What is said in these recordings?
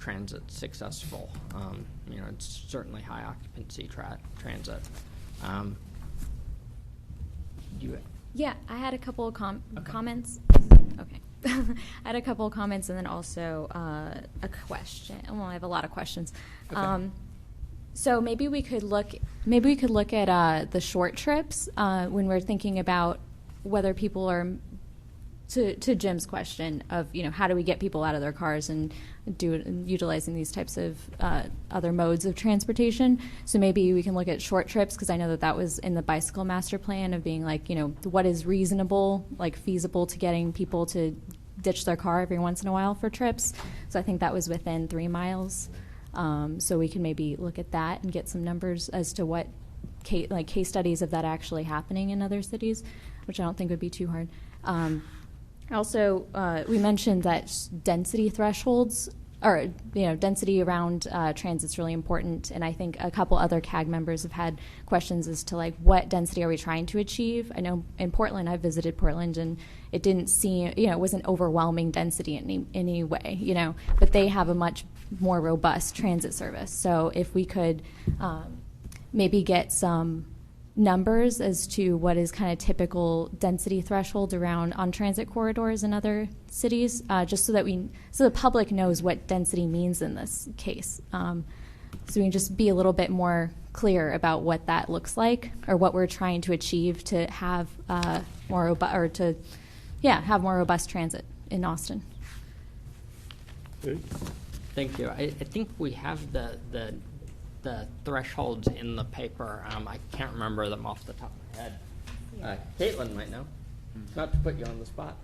transit successful. It's certainly high occupancy transit. Yeah, I had a couple of comments. Okay. I had a couple of comments and then also a question. Well, I have a lot of questions. Okay. So maybe we could look at the short trips when we're thinking about whether people are, to Jim's question of, how do we get people out of their cars and utilizing these types of other modes of transportation. So maybe we can look at short trips, because I know that was in the bicycle master plan of being like, what is reasonable, like feasible to getting people to ditch their car every once in a while for trips. So I think that was within 3 miles. So we can maybe look at that and get some numbers as to what case studies of that actually happening in other cities, which I don't think would be too hard. Also, we mentioned that density thresholds, or density around transit's really important, and I think a couple other CAG members have had questions as to what density are we trying to achieve. I know in Portland, I visited Portland, and it didn't seem, it wasn't overwhelming density in any way, but they have a much more robust transit service. So if we could maybe get some numbers as to what is kind of typical density threshold around on transit corridors in other cities, just so the public knows what density means in this case. So we can just be a little bit more clear about what that looks like, or what we're trying to achieve to have more robust transit in Austin. Thank you. I think we have the thresholds in the paper. I can't remember them off the top of my head. Caitlin might know. Not to put you on the spot.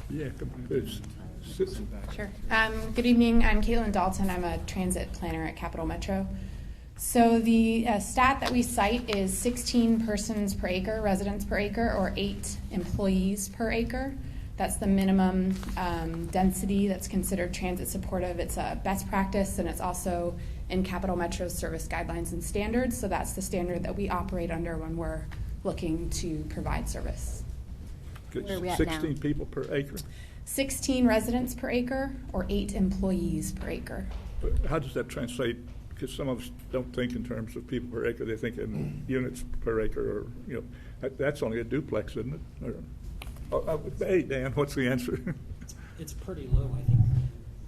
Yeah, Sure. Good evening. I'm Caitlin Dalton. I'm a transit planner at Capital Metro. So the stat that we cite is 16 persons per acre, residents per acre, or 8 employees per acre. That's the minimum density that's considered transit supportive. It's a best practice, and it's also in Capital Metro's service guidelines and standards. So that's the standard that we operate under when we're looking to provide service. Where are we at 16 now? people per acre. 16 residents per acre or 8 employees per acre. But how does that translate? Because some of us don't think in terms of people per acre. They think in units per acre, or that's only a duplex, isn't it? Hey, Dan, what's the answer? It's pretty low, I think.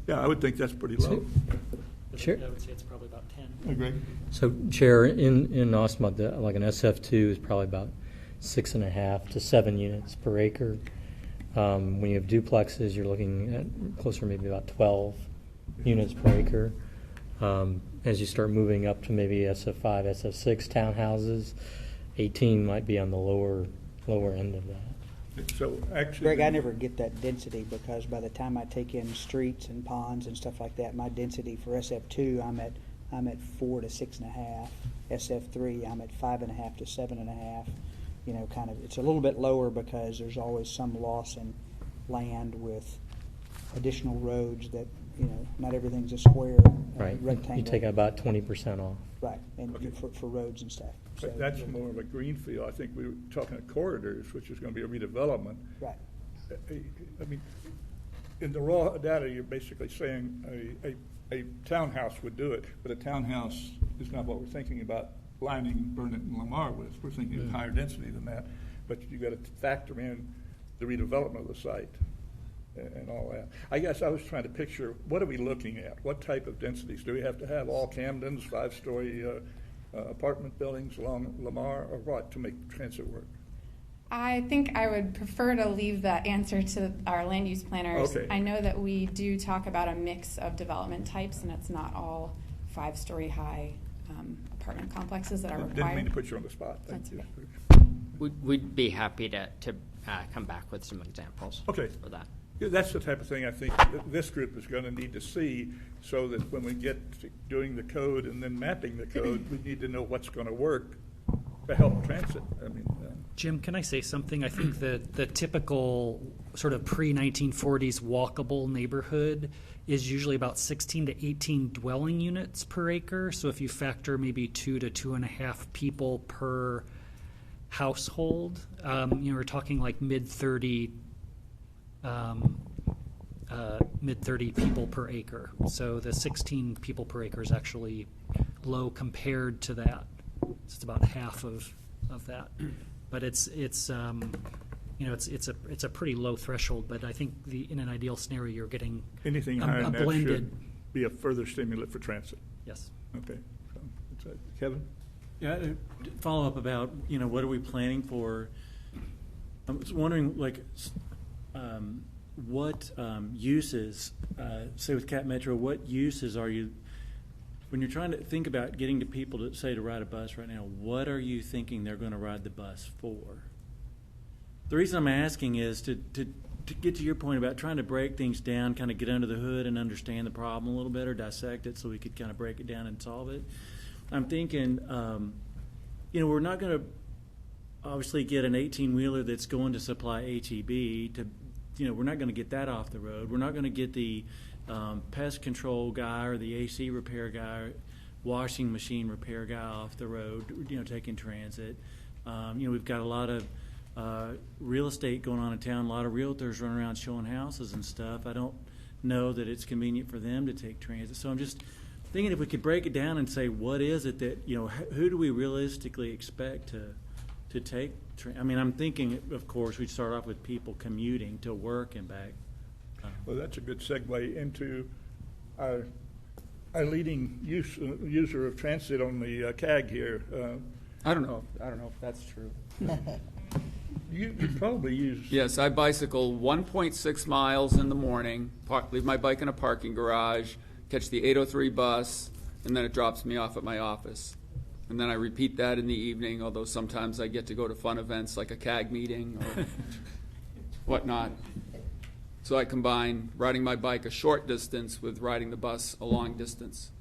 Yeah, I would think that's pretty low. Sure. I would say it's probably about 10. Agree. So, Chair, in Austin, like an SF2 is probably about 6.5 to 7 units per acre. When you have duplexes, you're looking at closer, maybe about 12 units per acre. As you start moving up to maybe SF5, SF6 townhouses, 18 might be on the lower end of that. So actually, Greg, I never get that density, because by the time I take in streets and ponds and stuff like that, my density for SF2, I'm at 4 to 6.5. SF3, I'm at 5.5 to 7.5. Kind of, it's a little bit lower because there's always some loss in land with additional roads that, not everything's a square Right. rectangle. You take about 20% off. Right, and Okay. for roads and stuff. So, that's more of a greenfield. I think we were talking of corridors, which is going to be a redevelopment. right. I mean, in the raw data, you're basically saying a townhouse would do it, but a townhouse is not what we're thinking about lining Burnett and Lamar with. We're thinking of higher density than that, but you've got to factor in the redevelopment of the site and all that. I guess I was trying to picture, what are we looking at? What type of densities? Do we have to have all Camdens, 5-story apartment buildings along Lamar, or what, to make transit work? I think I would prefer to leave that answer to our land use planners. Okay. I know that we do talk about a mix of development types, and it's not all 5-story high apartment complexes that are required. Didn't mean to put you on the spot. Thank That's you. okay. We'd be happy to come back with some examples for that. Yeah, that's the type of thing I think this group is going to need to see, so that when we get to doing the code and then mapping the code, we need to know what's going to work to help transit. I mean, Jim, can I say something? I think that the typical sort of pre-1940s walkable neighborhood is usually about 16 to 18 dwelling units per acre. So if you factor maybe 2 to 2.5 people per household, we're talking like mid-30 mid-30 people per acre. So the 16 people per acre is actually low compared to that. It's about half of that. But it's a pretty low threshold. But I think in an ideal scenario, you're getting Anything a higher than that blended. should be a further stimulant for transit. Yes. Okay. So, that's it. Kevin? Yeah, follow up about, what are we planning for? I was wondering, what uses, say with Cap Metro, what uses are you, when you're trying to think about getting to people to, say, to ride a bus right now, what are you thinking they're going to ride the bus for? The reason I'm asking is to get to your point about trying to break things down, kind of get under the hood and understand the problem a little better, dissect it so we could kind of break it down and solve it. I'm thinking, we're not going to obviously get an 18-wheeler that's going to supply HEB to, we're not going to get that off the road. We're not going to get the pest control guy or the AC repair guy, washing machine repair guy off the road, taking transit. We've got a lot of real estate going on in town, a lot of realtors running around showing houses and stuff. I don't know that it's convenient for them to take transit. So I'm just thinking if we could break it down and say, what is it that, who do we realistically expect to take? I'm thinking, of course, we'd start off with people commuting to work and back. Well, that's a good segue into our leading user of transit on the CAG here. I don't know if that's true. You probably use... Yes, I bicycle 1.6 miles in the morning, leave my bike in a parking garage, catch the 8:03 bus, and then it drops me off at my office. And then I repeat that in the evening, although sometimes I get to go to fun events like a CAG meeting or whatnot. So I combine riding my bike a short distance with riding the bus a long distance.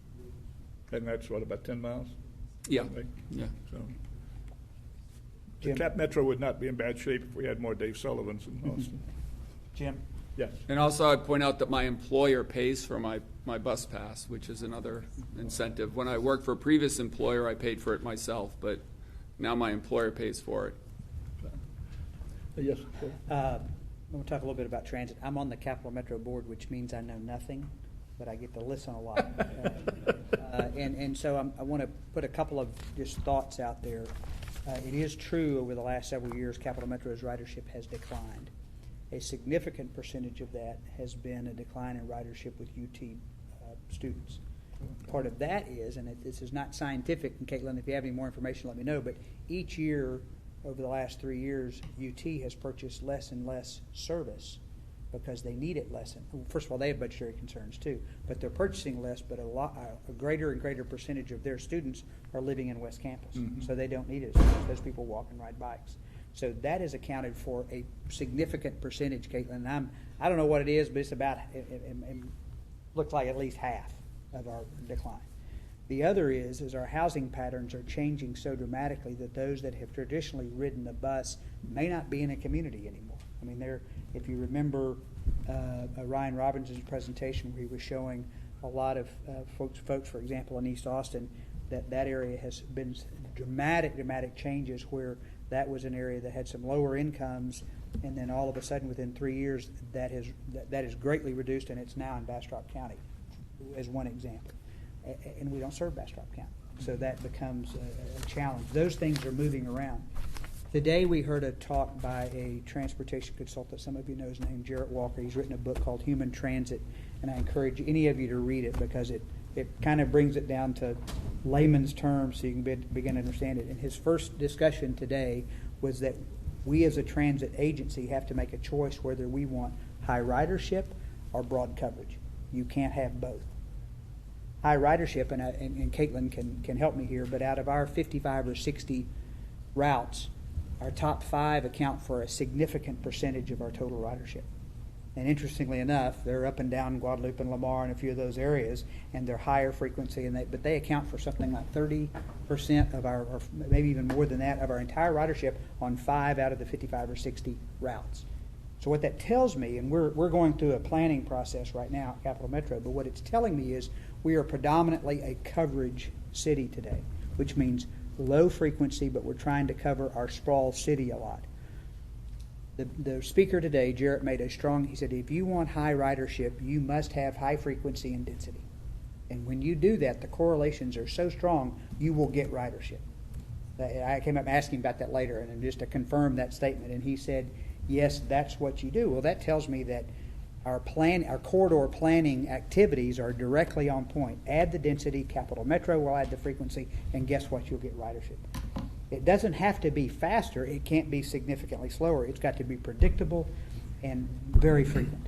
And that's what, about 10 miles? Yeah. Something? Yeah. So, the Cap Metro would not be in bad shape if we had more Dave Sullivans in Austin. Jim? Yes. And also I'd point out that my employer pays for my bus pass, which is another incentive. When I worked for a previous employer, I paid for it myself, but now my employer pays for it. Yes. I'm going to talk a little bit about transit. I'm on the Capital Metro Board, which means I know nothing, but I get to listen a lot. And so I want to put a couple of just thoughts out there. It is true over the last several years, Capital Metro's ridership has declined. A significant percentage of that has been a decline in ridership with UT students. Part of that is, and this is not scientific, and Caitlin, if you have any more information, let me know, but each year over the last 3 years, UT has purchased less and less service because they need it less. First of all, they have budgetary concerns too, but they're purchasing less, but a greater and greater percentage of their students are living in West Campus, so they don't need it as much. Those people walk and ride bikes. So that is accounted for a significant percentage, Caitlin. I don't know what it is, but it's about, it looks like at least half of our decline. The other is our housing patterns are changing so dramatically that those that have traditionally ridden the bus may not be in a community anymore. I mean, if you remember Ryan Robinson's presentation where he was showing a lot of folks, for example, in East Austin, that area has been dramatic changes where that was an area that had some lower incomes, and then all of a sudden within 3 years that is greatly reduced, and it's now in Bastrop County as one example. And we don't serve Bastrop County, so that becomes a challenge. Those things are moving around. Today we heard a talk by a transportation consultant, some of you know his name, Jarrett Walker. He's written a book called Human Transit, and I encourage any of you to read it because it kind of brings it down to layman's terms so you can begin to understand it. And his first discussion today was that we as a transit agency have to make a choice whether we want high ridership or broad coverage. You can't have both. High ridership, and Caitlin can help me here, but out of our 55 or 60 routes, our top 5 account for a significant percentage of our total ridership. And interestingly enough, they're up and down Guadalupe and Lamar and a few of those areas, and they're higher frequency, but they account for something like 30% of our, or maybe even more than that, of our entire ridership on 5 out of the 55 or 60 routes. So what that tells me, and we're going through a planning process right now at Capital Metro, but what it's telling me is we are predominantly a coverage city today, which means low frequency, but we're trying to cover our sprawl city a lot. The speaker today, Jarrett, made a strong, he said, if you want high ridership, you must have high frequency and density. And when you do that, the correlations are so strong, you will get ridership. I came up asking about that later, and just to confirm that statement, and he said, yes, that's what you do. Well, that tells me that our corridor planning activities are directly on point. Add the density, Capital Metro will add the frequency, and guess what? You'll get ridership. It doesn't have to be faster. It can't be significantly slower. It's got to be predictable and very frequent.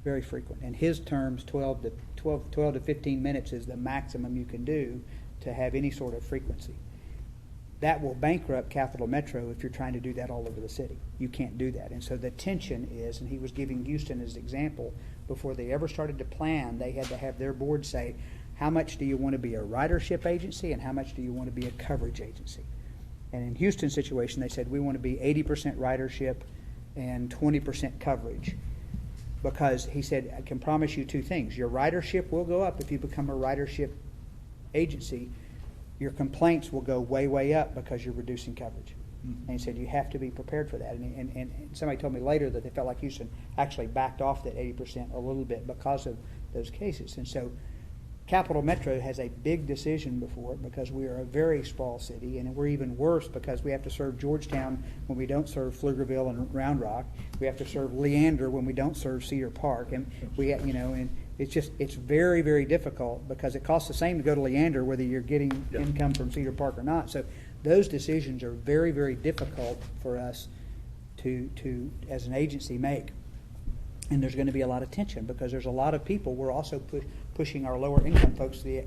Very frequent. In his terms, 12 to 15 minutes is the maximum you can do to have any sort of frequency. That will bankrupt Capital Metro if you're trying to do that all over the city. You can't do that. And so the tension is, and he was giving Houston as an example, before they ever started to plan, they had to have their board say, how much do you want to be a ridership agency and how much do you want to be a coverage agency? And in Houston's situation, they said, we want to be 80% ridership and 20% coverage. Because he said, I can promise you two things. Your ridership will go up if you become a ridership agency. Your complaints will go way, way up because you're reducing coverage. And he said, you have to be prepared for that. And somebody told me later that they felt like Houston actually backed off that 80% a little bit because of those cases. And so Capital Metro has a big decision before it because we are a very small city, and we're even worse because we have to serve Georgetown when we don't serve Pflugerville and Round Rock. We have to serve Leander when we don't serve Cedar Park, and and it's very, very difficult because it costs the same to go to Leander whether you're getting income from Cedar Park or not. So those decisions are very, very difficult for us to as an agency make. And there's going to be a lot of tension because there's a lot of people. We're also pushing our lower income folks to the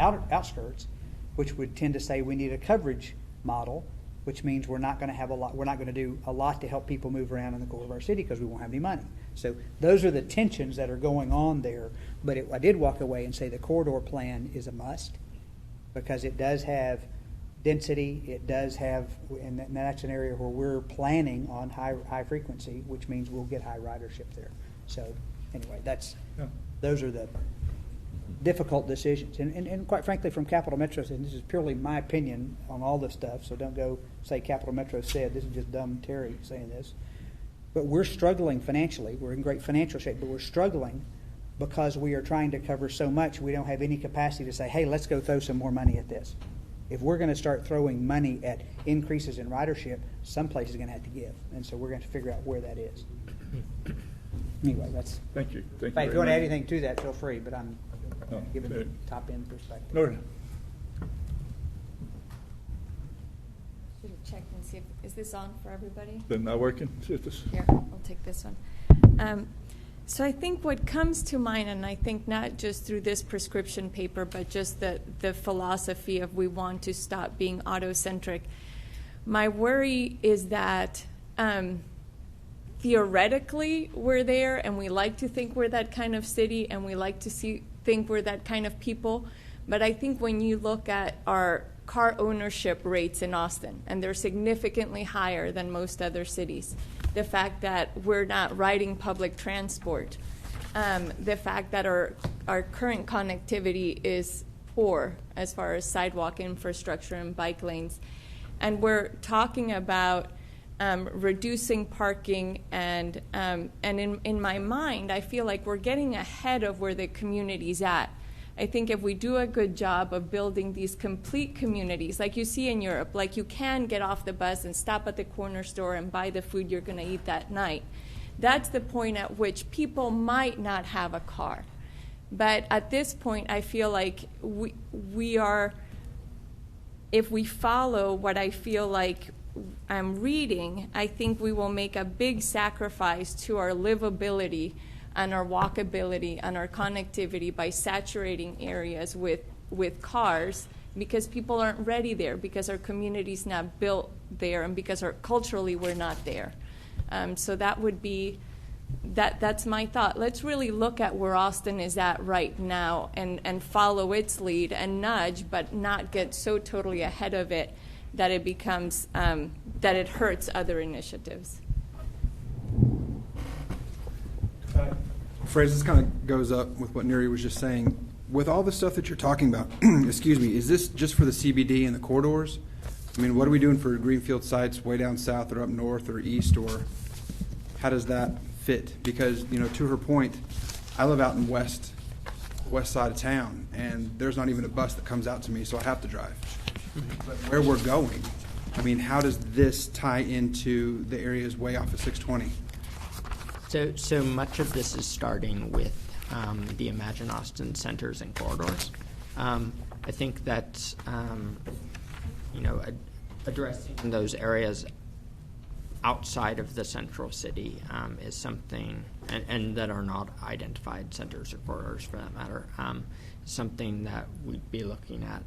outskirts, which would tend to say we need a coverage model, which means we're not going to have a lot. We're not going to do a lot to help people move around in the core of our city because we won't have any money. So those are the tensions that are going on there. But I did walk away and say the corridor plan is a must because it does have density. It does have, and that's an area where we're planning on high frequency, which means we'll get high ridership there. So anyway, those are the difficult decisions. And quite frankly, from Capital Metro, and this is purely my opinion on all this stuff, so don't go say Capital Metro said, this is just dumb Terry saying this. But we're struggling financially. We're in great financial shape, but we're struggling because we are trying to cover so much, we don't have any capacity to say, hey, let's go throw some more money at this. If we're going to start throwing money at increases in ridership, some place is going to have to give. And so we're going to figure out where that is. Anyway, that's... Thank you. If you want to add anything to that, feel free, but I'm giving the top-end perspective. No. Should have checked and see is this on for everybody? They're not working? Here, I'll take this one. So I think what comes to mind, and I think not just through this prescription paper, but just the philosophy of we want to stop being autocentric. My worry is that theoretically we're there, and we like to think we're that kind of city, and we like to think we're that kind of people. But I think when you look at our car ownership rates in Austin, and they're significantly higher than most other cities, the fact that we're not riding public transport, the fact that our current connectivity is poor as far as sidewalk infrastructure and bike lanes, and we're talking about reducing parking, and in my mind, I feel like we're getting ahead of where the community's at. I think if we do a good job of building these complete communities, like you see in Europe, like you can get off the bus and stop at the corner store and buy the food you're going to eat that night, that's the point at which people might not have a car. But at this point, I feel like we are, if we follow what I feel like I'm reading, I think we will make a big sacrifice to our livability and our walkability and our connectivity by saturating areas with cars because people aren't ready there, because our community's not built there, and because culturally we're not there. So that would be, that's my thought. Let's really look at where Austin is at right now and follow its lead and nudge, but not get so totally ahead of it that it becomes, that it hurts other initiatives. Phrase, this kind of goes up with what Neri was just saying. With all the stuff that you're talking about, excuse me, is this just for the CBD and the corridors? I mean, what are we doing for greenfield sites way down south or up north or east, or how does that fit? Because, you know, to her point, I live out in west side of town, and there's not even a bus that comes out to me, so I have to drive. But where we're going, I mean, how does this tie into the areas way off of 620? So much of this is starting with the Imagine Austin centers and corridors. I think that addressing those areas outside of the central city is something, and that are not identified centers or corridors for that matter, something that we'd be looking at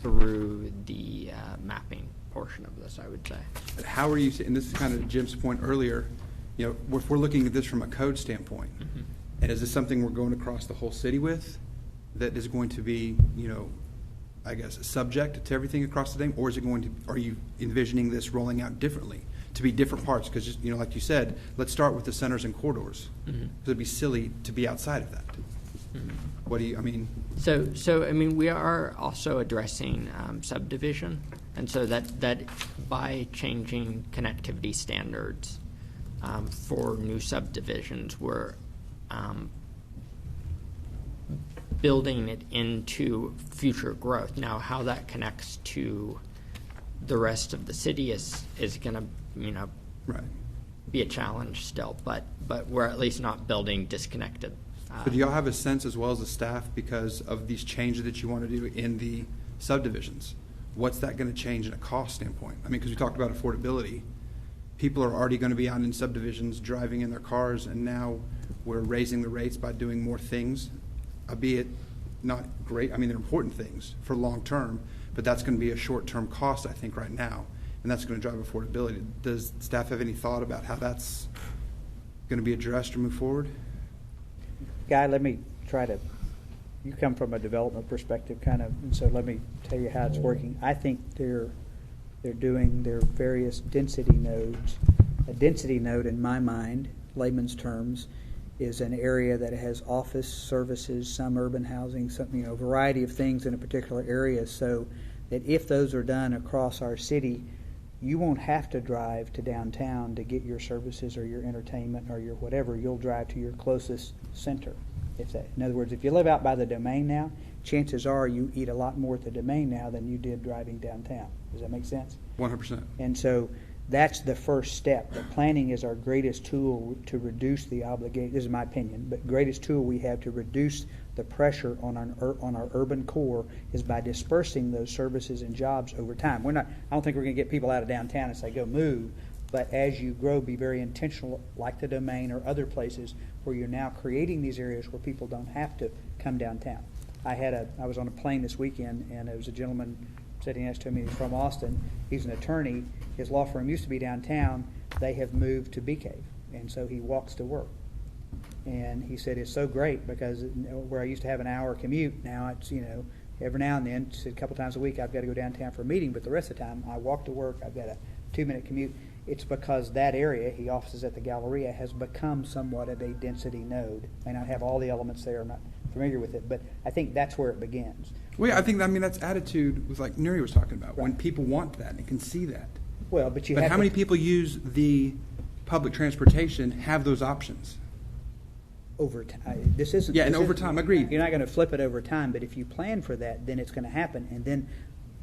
through the mapping portion of this, I would say. But how are you, and this is kind of Jim's point earlier, you know, if we're looking at this from a code standpoint, and is this something we're going across the whole city with that is going to be, you know, I guess, subject to everything across the thing, or is it going to, are you envisioning this rolling out differently to be different parts? Because, you know, like you said, let's start with the centers and corridors. Because it'd be silly to be outside of that. What do you, I mean? So I mean, we are also addressing subdivision, and so that by changing connectivity standards for new subdivisions, we're building it into future growth. Now, how that connects to the rest of the city is going to, you know, Right. be a challenge still, but we're at least not building disconnected. So do y'all have a sense as well as the staff, because of these changes that you want to do in the subdivisions, what's that going to change in a cost standpoint? I mean, because we talked about affordability. People are already going to be out in subdivisions driving in their cars, and now we're raising the rates by doing more things, albeit not great. I mean, they're important things for long term, but that's going to be a short-term cost, I think, right now, and that's going to drive affordability. Does staff have any thought about how that's going to be addressed or move forward? Guy, let me try to, you come from a development perspective kind of, and so let me tell you how it's working. I think they're doing their various density nodes. A density node, in my mind, layman's terms, is an area that has office services, some urban housing, some, you know, variety of things in a particular area, so that if those are done across our city, you won't have to drive to downtown to get your services or your entertainment or your whatever. You'll drive to your closest center. In other words, if you live out by the Domain now, chances are you eat a lot more at the Domain now than you did driving downtown. Does that make sense? 100%. And so that's the first step. The planning is our greatest tool to reduce the obligation. This is my opinion, but greatest tool we have to reduce the pressure on our urban core is by dispersing those services and jobs over time. I don't think we're going to get people out of downtown and say go move, but as you grow, be very intentional, like the Domain or other places where you're now creating these areas where people don't have to come downtown. I was on a plane this weekend, and there was a gentleman sitting next to me. He's from Austin. He's an attorney. His law firm used to be downtown. They have moved to Bee Cave, and so he walks to work. And he said it's so great because where I used to have an hour commute, now it's, you know, every now and then, a couple times a week, I've got to go downtown for a meeting, but the rest of the time I walk to work. I've got a 2-minute commute. It's because that area, he offices at the Galleria, has become somewhat of a density node. May not have all the elements there, I'm not familiar with it, but I think that's where it begins. Well, yeah, I mean, that's attitude with, like Nuri was talking about, when Right. people want that and can see that. Well, but But how many people use the public transportation have those options? Over time, this isn't. Yeah, and this over isn't- time, agreed. You're not going to flip it over time, but if you plan for that, then it's going to happen. And then,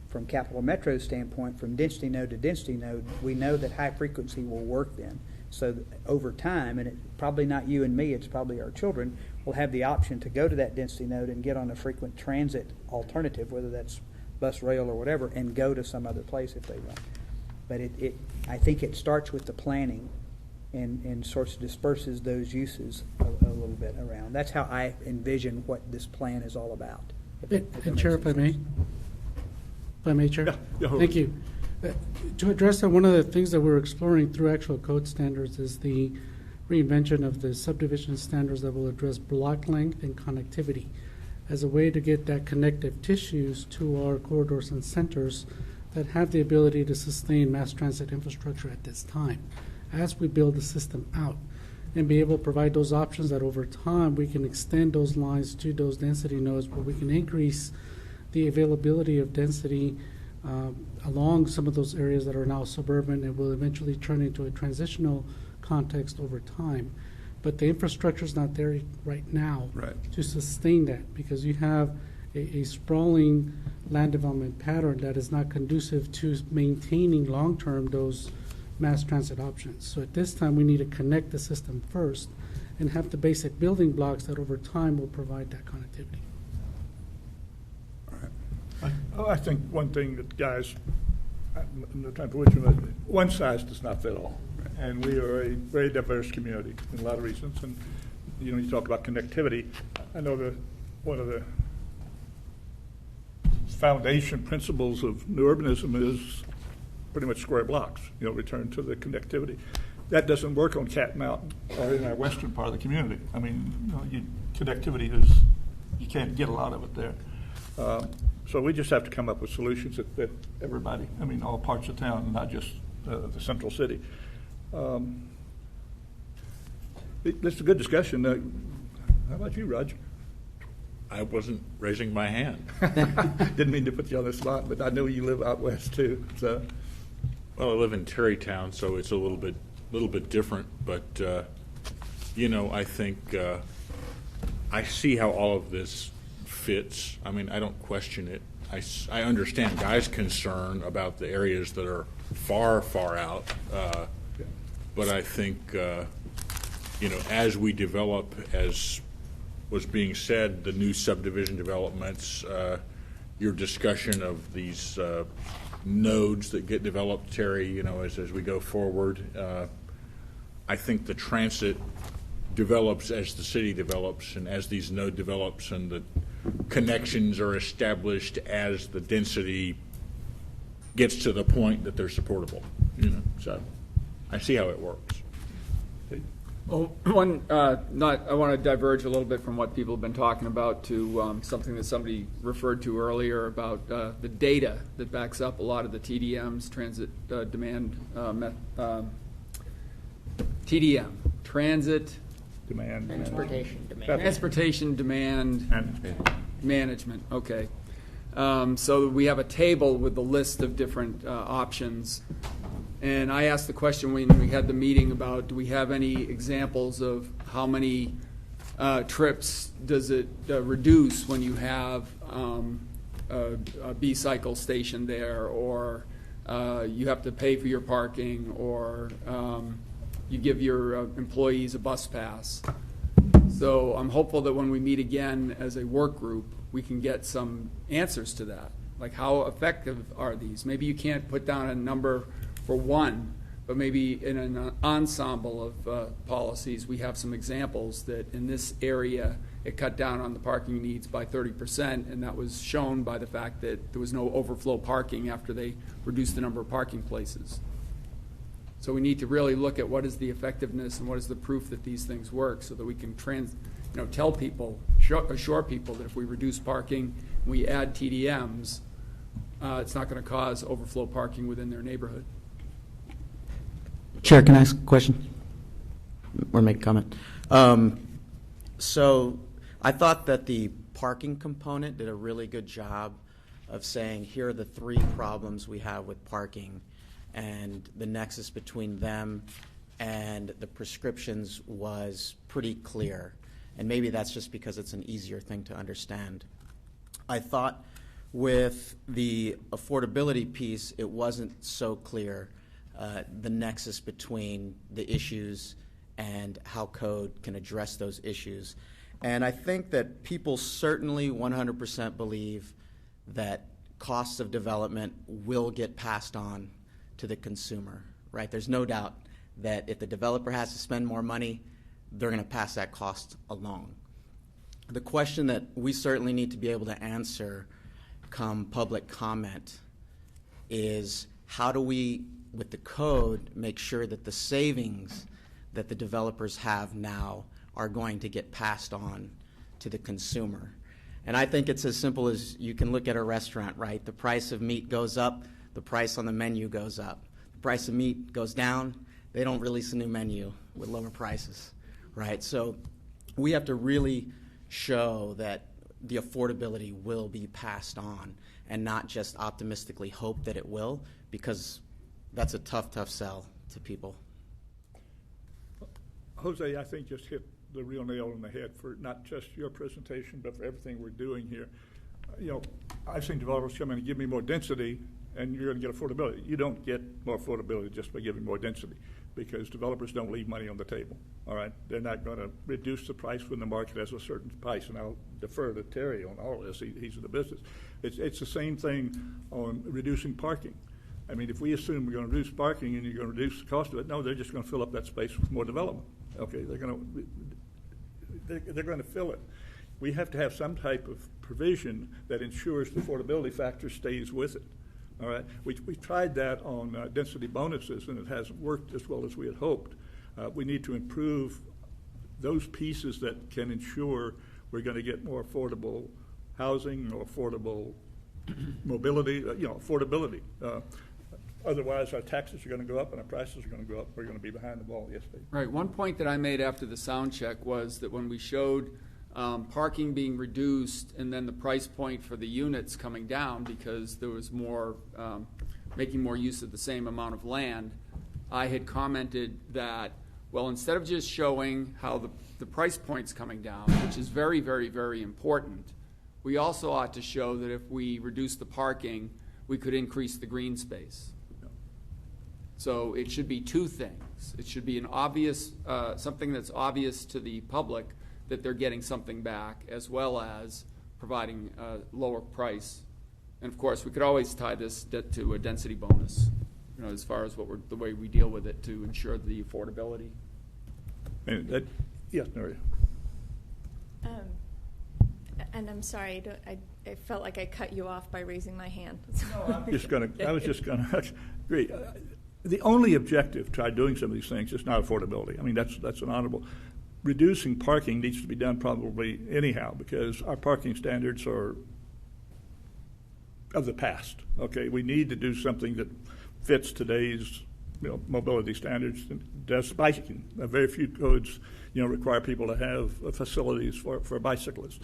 from Capital Metro's standpoint, from density node to density node, we know that high frequency will work then. So over time, and probably not you and me, it's probably our children, will have the option to go to that density node and get on a frequent transit alternative, whether that's bus, rail, or whatever, and go to some other place if they want. But I think it starts with the planning and sort of disperses those uses a little bit around. That's how I envision what this plan is all about. And Chair, if I may? If I may, Chair? Yeah. Thank you. To address that, one of the things that we're exploring through actual code standards is the reinvention of the subdivision standards that will address block length and connectivity as a way to get that connective tissues to our corridors and centers that have the ability to sustain mass transit infrastructure at this time as we build the system out, and be able to provide those options that over time we can extend those lines to those density nodes where we can increase the availability of density along some of those areas that are now suburban and will eventually turn into a transitional context over time. But the infrastructure is not there right now to sustain that, because you have a sprawling land development pattern that is not conducive to maintaining long-term those mass transit options. So at this time, we need to connect the system first and have the basic building blocks that over time will provide that connectivity. I think one thing that guys, no time for which one size does not fit all. And we are a very diverse community in a lot of reasons. And, you know, you talk about connectivity. I know that one of the foundation principles of new urbanism is pretty much square blocks, you know, return to the connectivity. That doesn't work on Cat Mountain or in our western part of the community. I mean, you know, connectivity is, you can't get a lot of it there. So we just have to come up with solutions that everybody, I mean, all parts of town, not just the central city. It's a good discussion. How about you, Roger? I wasn't raising my hand. Didn't mean to put you on the spot, but I know you live out west too. So, well, I live in Terrytown, so it's a little bit different. But you know, I think I see how all of this fits. I mean, I don't question it. I understand Guy's concern about the areas that are far out. But I think you know, as we develop, as was being said, the new subdivision developments, your discussion of these nodes that get developed, Terry, you know, as we go forward, I think the transit develops as the city develops, and as these node develops and the connections are established as the density gets to the point that they're supportable, you know. So I see how it works. Well, I want to diverge a little bit from what people have been talking about to something that somebody referred to earlier about the data that backs up a lot of the TDMs, transit demand, TDM, transit demand, transportation demand management. Okay. So we have a table with the list of different options. And I asked the question when we had the meeting about, do we have any examples of how many trips does it reduce when you have a B-cycle station there, or you have to pay for your parking, or you give your employees a bus pass. So I'm hopeful that when we meet again as a work group, we can get some answers to that. Like, how effective are these? Maybe you can't put down a number for one, but maybe in an ensemble of policies, we have some examples that in this area it cut down on the parking needs by 30%, and that was shown by the fact that there was no overflow parking after they reduced the number of parking places. So we need to really look at what is the effectiveness and what is the proof that these things work, so that we can tell people, assure people that if we reduce parking, we add TDMs, it's not going to cause overflow parking within their neighborhood. Chair, can I ask a question or make a comment? So I thought that the parking component did a really good job of saying, here are the three problems we have with parking, and the nexus between them and the prescriptions was pretty clear. And maybe that's just because it's an easier thing to understand. I thought with the affordability piece, it wasn't so clear, the nexus between the issues and how code can address those issues. And I think that people certainly 100% believe that costs of development will get passed on to the consumer, right? There's no doubt that if the developer has to spend more money, they're going to pass that cost along. The question that we certainly need to be able to answer come public comment is, how do we, with the code, make sure that the savings that the developers have now are going to get passed on to the consumer? And I think it's as simple as you can look at a restaurant, right? The price of meat goes up, the price on the menu goes up. The price of meat goes down, they don't release a new menu with lower prices, right? So we have to really show that the affordability will be passed on. and not just optimistically hope that it will, because that's a tough sell to people. Jose, I think just hit the real nail on the head for not just your presentation, but for everything we're doing here. I've seen developers come in and give me more density, and you're going to get affordability. You don't get more affordability just by giving more density, because developers don't leave money on the table. All right, they're not going to reduce the price when the market has a certain price, and I'll defer to Terry on all of this. He's in the business. It's the same thing on reducing parking. I mean, if we assume we're going to reduce parking and you're going to reduce the cost of it, no, they're just going to fill up that space with more development. Okay, they're going to fill it. We have to have some type of provision that ensures the affordability factor stays with it. All right, we tried that on density bonuses, and it hasn't worked as well as we had hoped. We need to improve those pieces that can ensure we're going to get more affordable housing, more affordable mobility, affordability. Otherwise, our taxes are going to go up and our prices are going to go up. We're going to be behind the ball. Yes, Dave. Right. One point that I made after the sound check was that when we showed parking being reduced and then the price point for the units coming down because there was more making more use of the same amount of land, I had commented that, well, instead of just showing how the price point's coming down, which is very, very, very important, we also ought to show that if we reduce the parking, we could increase the green space. So it should be two things. It should be an obvious, something that's obvious to the public that they're getting something back, as well as providing a lower price. And of course, we could always tie this to a density bonus, as far as the way we deal with it to ensure the affordability. And yes, Maria. And I'm sorry, I felt like I cut you off by raising my hand. No, I was just going to agree. The only objective to doing some of these things is not affordability. I mean, that's an honorable. Reducing parking needs to be done probably anyhow, because our parking standards are of the past. Okay, we need to do something that fits today's mobility standards. Does biking? Very few codes require people to have facilities for bicyclists,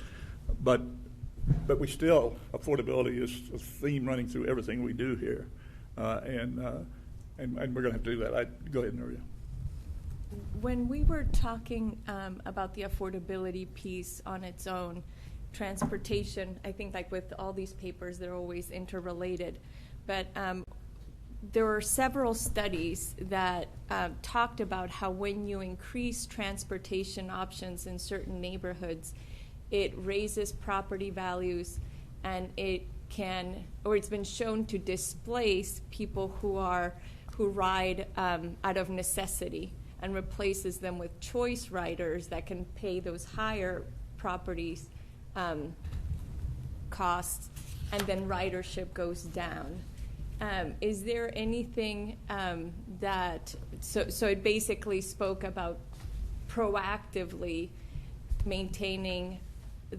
but we still, affordability is a theme running through everything we do here, and we're going to have to do that. Go ahead, Nuria. When we were talking about the affordability piece on its own, transportation, I think like with all these papers, they're always interrelated. But there were several studies that talked about how when you increase transportation options in certain neighborhoods, it raises property values, and it's been shown to displace people who ride out of necessity, and replaces them with choice riders that can pay those higher properties costs, and then ridership goes down. Is there anything so it basically spoke about proactively maintaining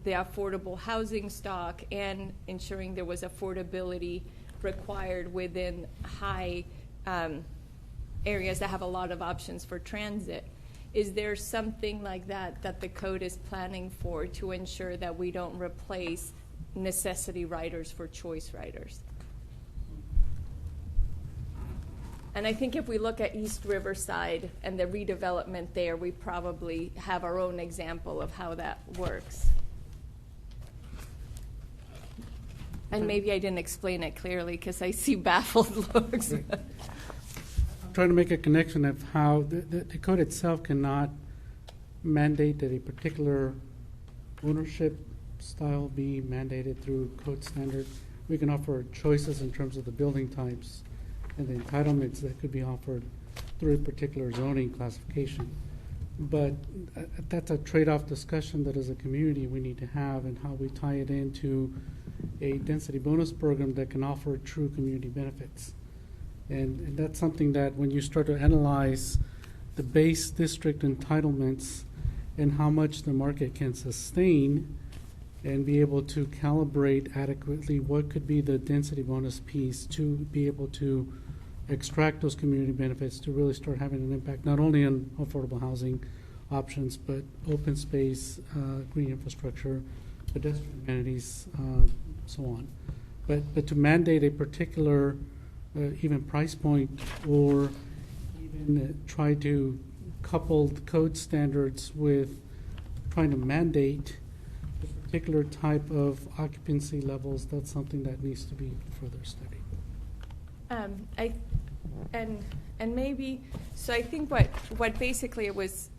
the affordable housing stock and ensuring there was affordability required within high areas that have a lot of options for transit. Is there something like that the code is planning for to ensure that we don't replace necessity riders for choice riders? And I think if we look at East Riverside and the redevelopment there, we probably have our own example of how that works. And maybe I didn't explain it clearly because I see baffled looks. Trying to make a connection of how the code itself cannot mandate that a particular ownership style be mandated through code standard. We can offer choices in terms of the building types and the entitlements that could be offered through a particular zoning classification. But that's a trade-off discussion that as a community we need to have, and how we tie it into a density bonus program that can offer true community benefits. And that's something that when you start to analyze the base district entitlements and how much the market can sustain, and be able to calibrate adequately what could be the density bonus piece to be able to extract those community benefits to really start having an impact not only on affordable housing options, but open space, green infrastructure, pedestrian amenities, so on. But to mandate a particular even price point or even try to couple the code standards with trying to mandate a particular type of occupancy levels, that's something that needs to be further studied. And maybe, so I think what basically it was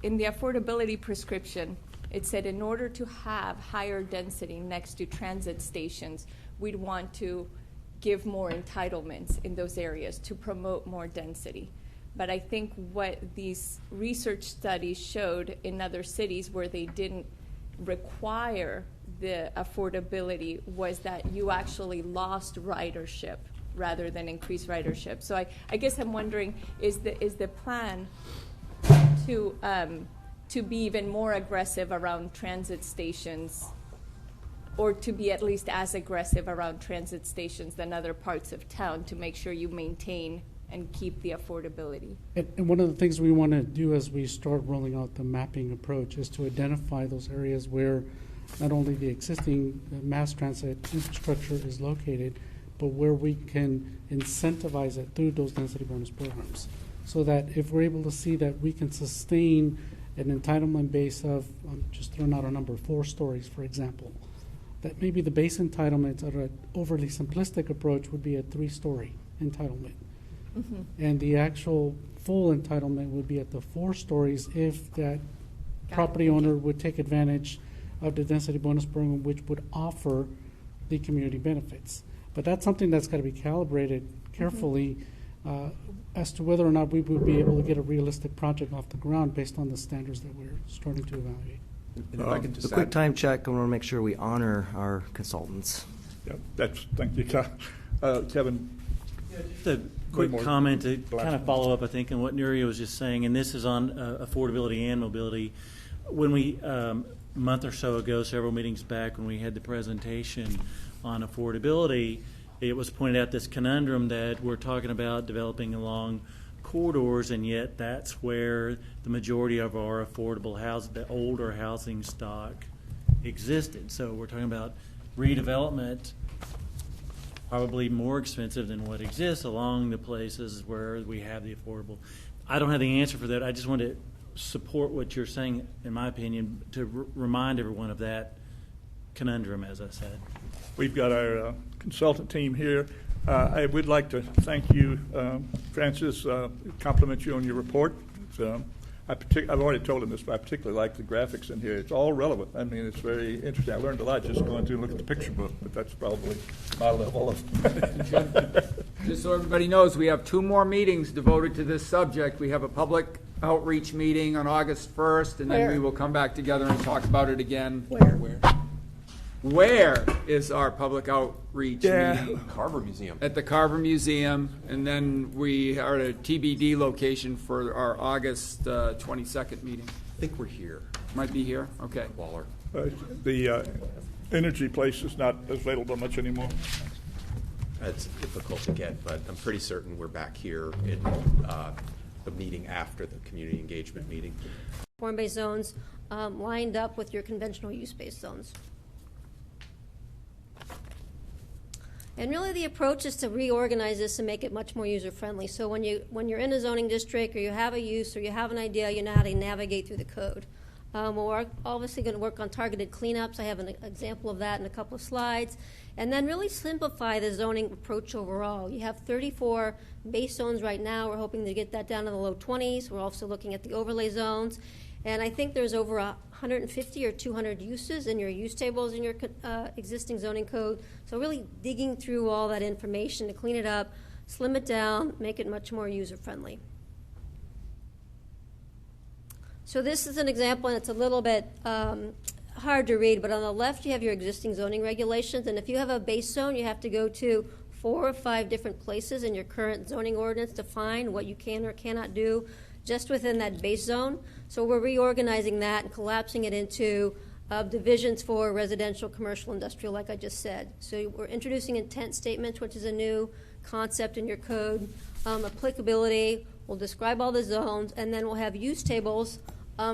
in the affordability prescription, it said in order to have higher density next to transit stations, we'd want to give more entitlements in those areas to promote more density. But I think what these research studies showed in other cities where they didn't require the affordability was that you actually lost ridership rather than increased ridership. So I guess I'm wondering, is the plan to be even more aggressive around transit stations, or to be at least as aggressive around transit stations than other parts of town to make sure you maintain and keep the affordability? And one of the things we want to do as we start rolling out the mapping approach is to identify those areas where not only the existing mass transit infrastructure is located, but where we can incentivize it through those density bonus programs. So that if we're able to see that we can sustain an entitlement base of, I'm just throwing out a number, 4 stories, for example, that maybe the base entitlements or an overly simplistic approach would be a 3-story entitlement. Mm-hmm. And the actual full entitlement would be at the 4 stories if that property owner would take advantage of the density bonus program, which would offer the community benefits. But that's something that's got to be calibrated carefully as to whether or not we would be able to get a realistic project off the ground based on the standards that we're starting to evaluate. And if I can just quick time check, I want to make sure we honor our consultants. Yeah, thank you, Kevin. Yeah, just a quick comment to kind of follow up, I think, on what Nuria was just saying, and this is on affordability and mobility. When we, a month or so ago, several meetings back, when we had the presentation on affordability, it was pointed out this conundrum that we're talking about developing along corridors, and yet that's where the majority of our affordable housing, the older housing stock, existed. So we're talking about redevelopment, probably more expensive than what exists along the places where we have the affordable. I don't have the answer for that. I just want to support what you're saying, in my opinion, to remind everyone of that conundrum, as I said. We've got our consultant team here. I would like to thank you, Francis, compliment you on your report. I've already told him this, but I particularly like the graphics in here. It's all relevant. I mean, it's very interesting. I learned a lot just going through and looking at the picture book, but that's probably my level of... Just so everybody knows, we have 2 more meetings devoted to this subject. We have a public outreach meeting on August 1st, and then we will come back together and talk about it again. Where is our public outreach meeting? Carver Museum. At the Carver Museum, and then we are at a TBD location for our August 22nd meeting. I think we're here. Might be here? Okay. Waller. The energy place is not available much anymore. It's difficult to get, but I'm pretty certain we're back here in the meeting after the community engagement meeting. Form-based zones lined up with your conventional use-based zones. And really the approach is to reorganize this and make it much more user-friendly. So when you're in a zoning district or you have a use or you have an idea, you know how to navigate through the code. We're obviously going to work on targeted cleanups. I have an example of that in a couple of slides. And then really simplify the zoning approach overall. You have 34 base zones right now. We're hoping to get that down to the low 20s. We're also looking at the overlay zones. And I think there's over 150 or 200 uses in your use tables in your existing zoning code. So really digging through all that information to clean it up, slim it down, make it much more user-friendly. So this is an example, and it's a little bit hard to read, but on the left you have your existing zoning regulations, and if you have a base zone, you have to go to 4 or 5 different places in your current zoning ordinance to find what you can or cannot do just within that base zone. So we're reorganizing that and collapsing it into divisions for residential, commercial, industrial, like I just said. So we're introducing intent statements, which is a new concept in your code. Applicability, we'll describe all the zones, and then we'll have use tables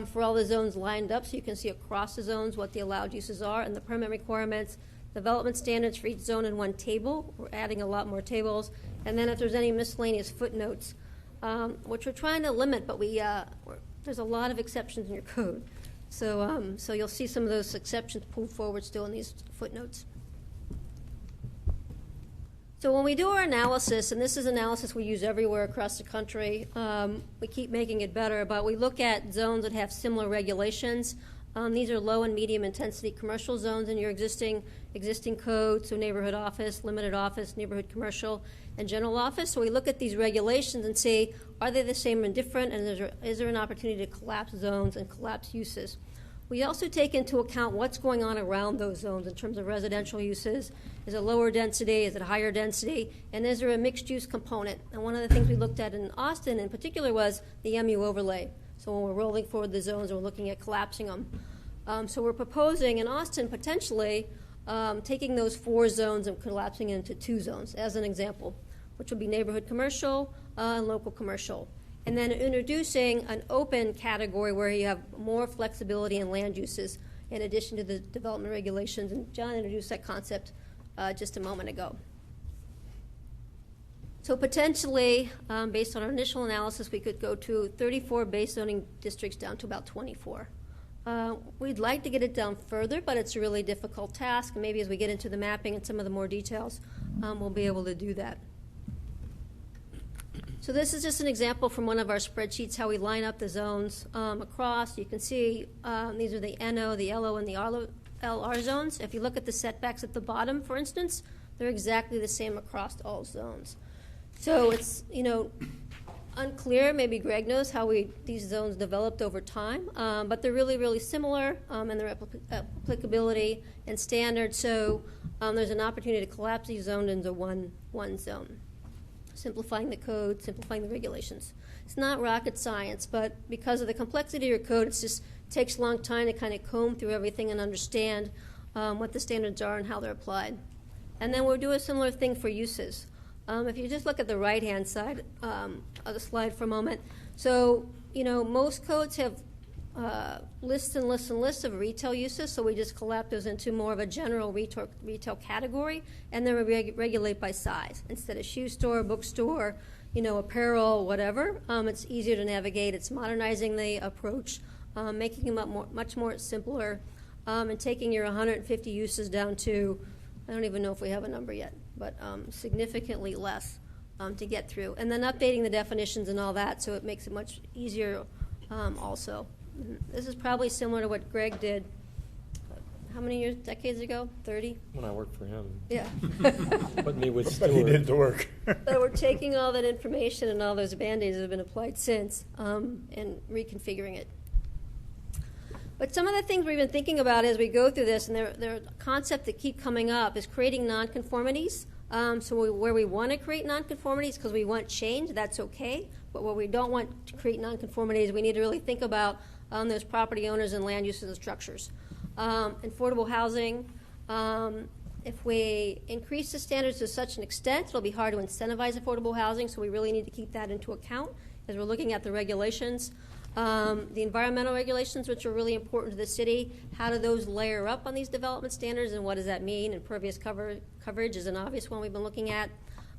for all the zones lined up so you can see across the zones what the allowed uses are and the permit requirements. development standards for each zone in one table. We're adding a lot more tables. And then if there's any miscellaneous footnotes, which we're trying to limit, but there's a lot of exceptions in your code. So you'll see some of those exceptions pulled forward still in these footnotes. So when we do our analysis, and this is analysis we use everywhere across the country, we keep making it better, but we look at zones that have similar regulations. These are low and medium intensity commercial zones in your existing code, so neighborhood office, limited office, neighborhood commercial, and general office. So we look at these regulations and say, are they the same and different, and is there an opportunity to collapse zones and collapse uses? We also take into account what's going on around those zones in terms of residential uses. Is it lower density? Is it higher density? And is there a mixed-use component? And one of the things we looked at in Austin in particular was the MU overlay. So when we're rolling forward the zones, we're looking at collapsing them. So we're proposing in Austin potentially taking those 4 zones and collapsing it into 2 zones, as an example, which would be neighborhood commercial and local commercial. And then introducing an open category where you have more flexibility in land uses in addition to the development regulations. And John introduced that concept just a moment ago. So potentially, based on our initial analysis, we could go to 34 base zoning districts down to about 24. We'd like to get it down further, but it's a really difficult task. And maybe as we get into the mapping and some of the more details, we'll be able to do that. So this is just an example from one of our spreadsheets, how we line up the zones across. You can see these are the NO, the LO, and the LR zones. If you look at the setbacks at the bottom, for instance, they're exactly the same across all zones. So it's, unclear. Maybe Greg knows how these zones developed over time, but they're really, really similar in their applicability and standards. So there's an opportunity to collapse these zones into one zone, simplifying the code, simplifying the regulations. It's not rocket science, but because of the complexity of your code, it just takes a long time to kind of comb through everything and understand what the standards are and how they're applied. And then we'll do a similar thing for uses. If you just look at the right-hand side of the slide for a moment, so, most codes have lists and lists and lists of retail uses, so we just collapse those into more of a general retail category, and then we regulate by size. Instead of shoe store, bookstore, apparel, whatever, it's easier to navigate. It's modernizing the approach, making them much more simpler, and taking your 150 uses down to, I don't even know if we have a number yet, but significantly less to get through. And then updating the definitions and all that, so it makes it much easier also. This is probably similar to what Greg did, how many years, decades ago? 30? When I worked for him. Yeah. Put me with But he did the work. So we're taking all that information and all those Band-Aids that have been applied since and reconfiguring it. But some of the things we've been thinking about as we go through this, and they're a concept that keep coming up, is creating nonconformities. Where we want to create nonconformities because we want change, that's okay. But where we don't want to create nonconformities, we need to really think about those property owners and land uses and structures. Affordable housing, if we increase the standards to such an extent, it'll be hard to incentivize affordable housing, so we really need to keep that into account as we're looking at the regulations. The environmental regulations, which are really important to the city, how do those layer up on these development standards, and what does that mean? Impervious coverage is an obvious one we've been looking at.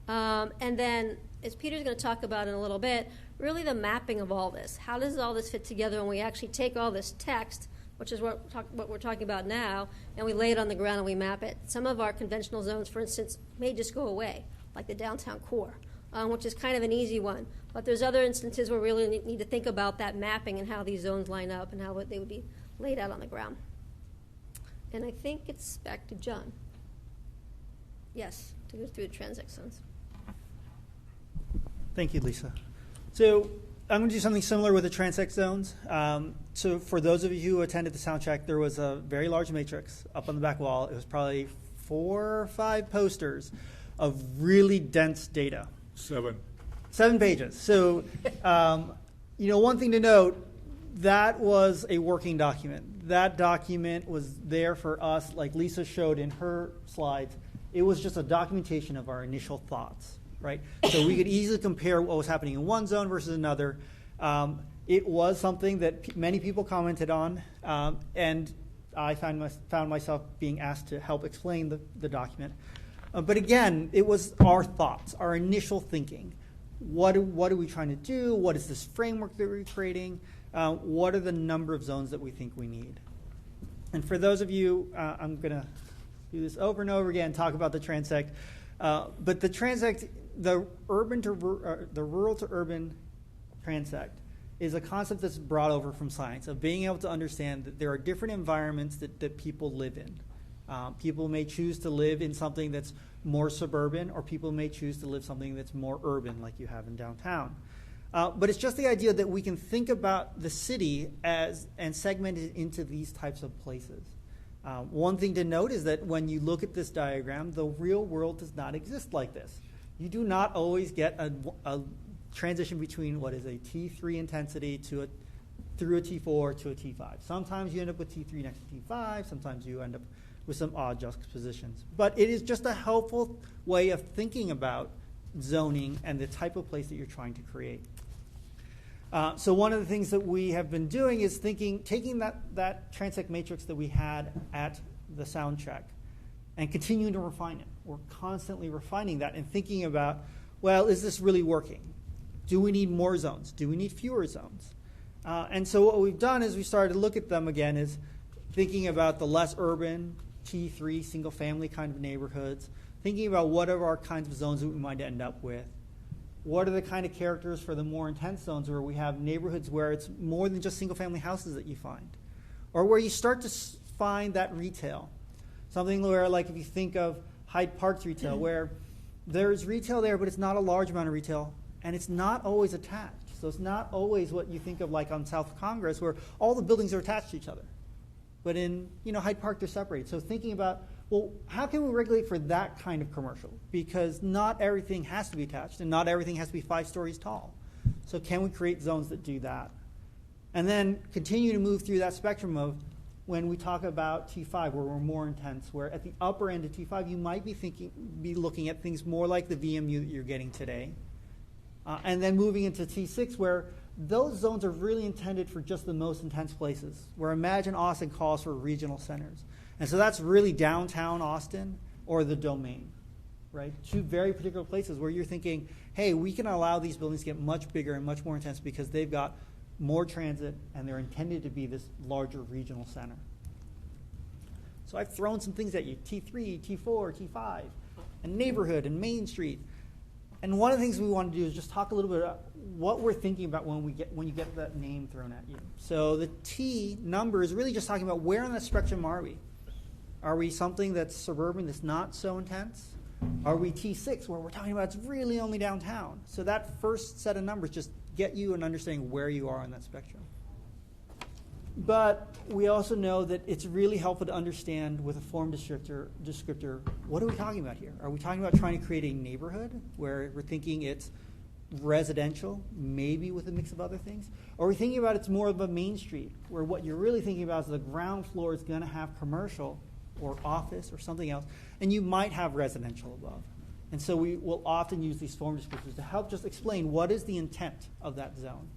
And then, as Peter's going to talk about in a little bit, really the mapping of all this. How does all this fit together when we actually take all this text, which is what we're talking about now, and we lay it on the ground and we map it? Some of our conventional zones, for instance, may just go away, like the downtown core, which is kind of an easy one. But there's other instances where we really need to think about that mapping and how these zones line up and how they would be laid out on the ground. And I think it's back to John. Yes, to go through the transect zones. Thank you, Lisa. So I'm going to do something similar with the transect zones. So for those of you who attended the sound check, there was a very large matrix up on the back wall. It was probably 4 or 5 posters of really dense data. 7 pages. So, one thing to note, that was a working document. That document was there for us, like Lisa showed in her slides. It was just a documentation of our initial thoughts, right? So we could easily compare what was happening in one zone versus another. It was something that many people commented on, and I found myself being asked to help explain the document. But again, it was our thoughts, our initial thinking. What are we trying to do? What is this framework that we're creating? What are the number of zones that we think we need? And for those of you, I'm going to do this over and over again, talk about the transect. But the transect, the rural to urban transect, is a concept that's brought over from science, of being able to understand that there are different environments that people live in. People may choose to live in something that's more suburban, or people may choose to live something that's more urban, like you have in downtown. But it's just the idea that we can think about the city and segment it into these types of places. One thing to note is that when you look at this diagram, the real world does not exist like this. You do not always get a transition between what is a T3 intensity through a T4 to a T5. Sometimes you end up with T3 next to T5. Sometimes you end up with some odd juxtapositions. But it is just a helpful way of thinking about zoning and the type of place that you're trying to create. So one of the things that we have been doing is taking that transect matrix that we had at the sound check and continuing to refine it. We're constantly refining that and thinking about, well, is this really working? Do we need more zones? Do we need fewer zones? And so what we've done is we started to look at them again as thinking about the less urban, T3, single family kind of neighborhoods, thinking about what are our kinds of zones that we might end up with. What are the kind of characters for the more intense zones where we have neighborhoods where it's more than just single family houses that you find? Or where you start to find that retail. Something where, like if you think of Hyde Park's retail, where there's retail there, but it's not a large amount of retail, and it's not always attached. So it's not always what you think of like on South Congress, where all the buildings are attached to each other. But in Hyde Park, they're separated. So thinking about, well, how can we regulate for that kind of commercial? Because not everything has to be attached, and not everything has to be 5 stories tall. So can we create zones that do that? And then continue to move through that spectrum of when we talk about T5, where we're more intense, where at the upper end of T5, you might be looking at things more like the VMU that you're getting today. And then moving into T6, where those zones are really intended for just the most intense places, where Imagine Austin calls for regional centers. And so that's really downtown Austin or the Domain, right? 2 very particular places where you're thinking, hey, we can allow these buildings to get much bigger and much more intense because they've got more transit and they're intended to be this larger regional center. So I've thrown some things at you, T3, T4, T5, and neighborhood and Main Street. And one of the things we want to do is just talk a little bit about what we're thinking about when you get that name thrown at you. So the T number is really just talking about where on that spectrum are we? Are we something that's suburban that's not so intense? Are we T6 where we're talking about it's really only downtown? So that first set of numbers just get you an understanding where you are on that spectrum. But we also know that it's really helpful to understand with a form descriptor, what are we talking about here? Are we talking about trying to create a neighborhood where we're thinking it's residential, maybe with a mix of other things? Or are we thinking about it's more of a main street where what you're really thinking about is the ground floor is going to have commercial or office or something else, and you might have residential above. And so we will often use these form descriptors to help just explain what is the intent of that zone.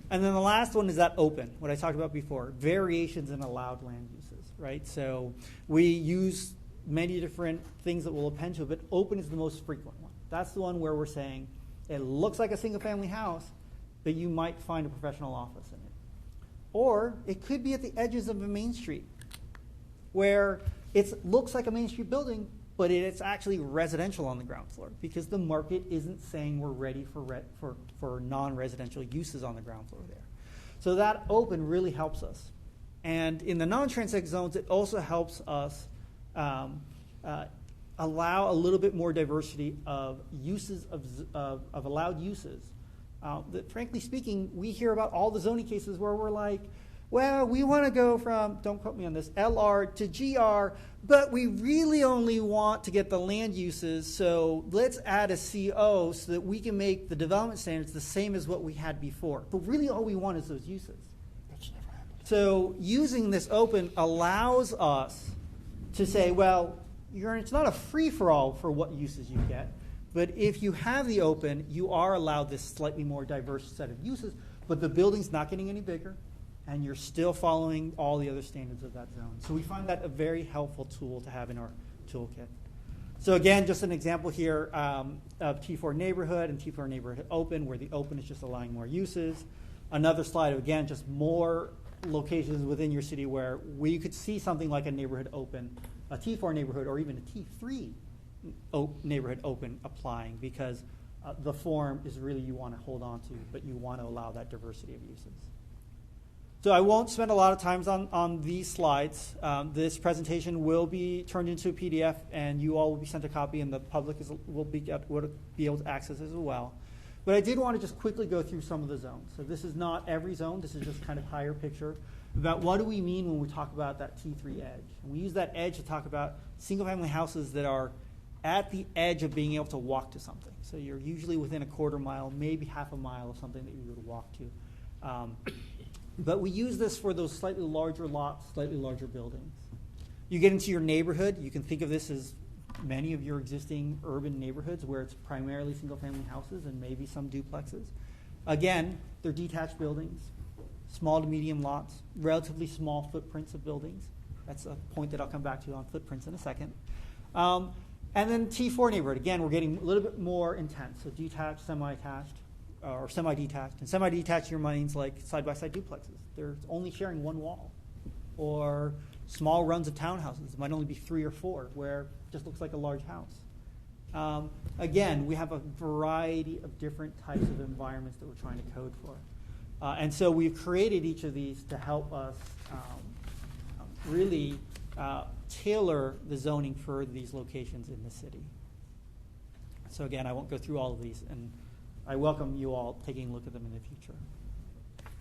And then the last one is that open, what I talked about before, variations in allowed land uses, right? So we use many different things that we'll append to it, but open is the most frequent one. That's the one where we're saying it looks like a single family house, but you might find a professional office in it. Or it could be at the edges of a main street where it looks like a Main Street building, but it's actually residential on the ground floor because the market isn't saying we're ready for non-residential uses on the ground floor there. So that open really helps us. And in the non-transect zones, it also helps us allow a little bit more diversity of uses of allowed uses. That frankly speaking, we hear about all the zoning cases where we're like, well, we want to go from, don't quote me on this, LR to GR, but we really only want to get the land uses, so let's add a CO so that we can make the development standards the same as what we had before. But really all we want is those uses. So using this open allows us to say, well, it's not a free-for-all for what uses you get, but if you have the open, you are allowed this slightly more diverse set of uses, but the building's not getting any bigger. and you're still following all the other standards of that zone. So we find that a very helpful tool to have in our toolkit. So again, just an example here of T4 neighborhood and T4 neighborhood open, where the open is just allowing more uses. Another slide of, again, just more locations within your city where we could see something like a neighborhood open, a T4 neighborhood, or even a T3 neighborhood open applying, because the form is really you want to hold on to, but you want to allow that diversity of uses. So I won't spend a lot of time on these slides. This presentation will be turned into a PDF, and you all will be sent a copy, and the public will be able to access it as well. But I did want to just quickly go through some of the zones. So this is not every zone. This is just kind of higher picture about what do we mean when we talk about that T3 edge. And we use that edge to talk about single-family houses that are at the edge of being able to walk to something. So you're usually within a quarter mile, maybe half a mile of something that you would walk to. But we use this for those slightly larger lots, slightly larger buildings. You get into your neighborhood, you can think of this as many of your existing urban neighborhoods where it's primarily single-family houses and maybe some duplexes. Again, they're detached buildings, small to medium lots, relatively small footprints of buildings. That's a point that I'll come back to on footprints in a second. And then T4 neighborhood, again, we're getting a little bit more intense. So detached, semi-attached, or semi-detached. And semi-detached, your means like side-by-side duplexes. They're only sharing one wall. Or small runs of townhouses. It might only be 3 or 4, where it just looks like a large house. Again, we have a variety of different types of environments that we're trying to code for. And so we've created each of these to help us really tailor the zoning for these locations in the city. So again, I won't go through all of these, and I welcome you all taking a look at them in the future.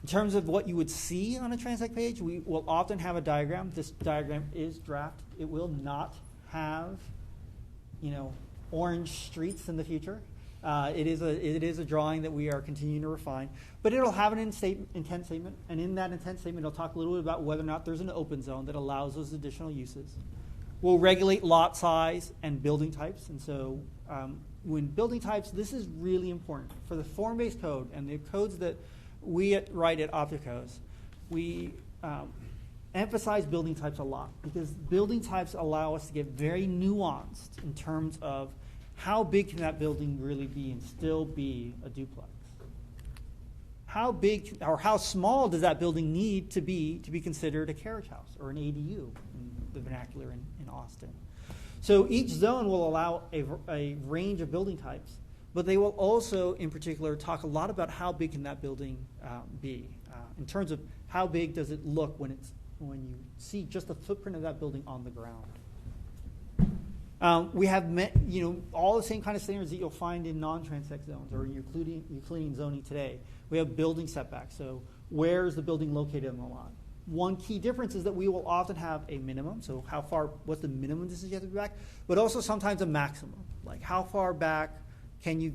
In terms of what you would see on a Transect page, we will often have a diagram. This diagram is draft. It will not have, orange streets in the future. It is a drawing that we are continuing to refine, but it'll have an intent statement, and in that intent statement, it'll talk a little bit about whether or not there's an open zone that allows those additional uses. We'll regulate lot size and building types, and so when building types, this is really important. For the form-based code and the codes that we write at Opticos, we emphasize building types a lot, because building types allow us to get very nuanced in terms of how big can that building really be and still be a duplex? How big or how small does that building need to be considered a carriage house or an ADU in the vernacular in Austin? So each zone will allow a range of building types, but they will also, in particular, talk a lot about how big can that building be in terms of how big does it look when you see just the footprint of that building on the ground. We have all the same kind of standards that you'll find in non-transect zones or in Euclidean zoning today. We have building setbacks. So where is the building located on the lot? One key difference is that we will often have a minimum. So how far, what's the minimum distance you have to be back? But also sometimes a maximum. Like how far back can you,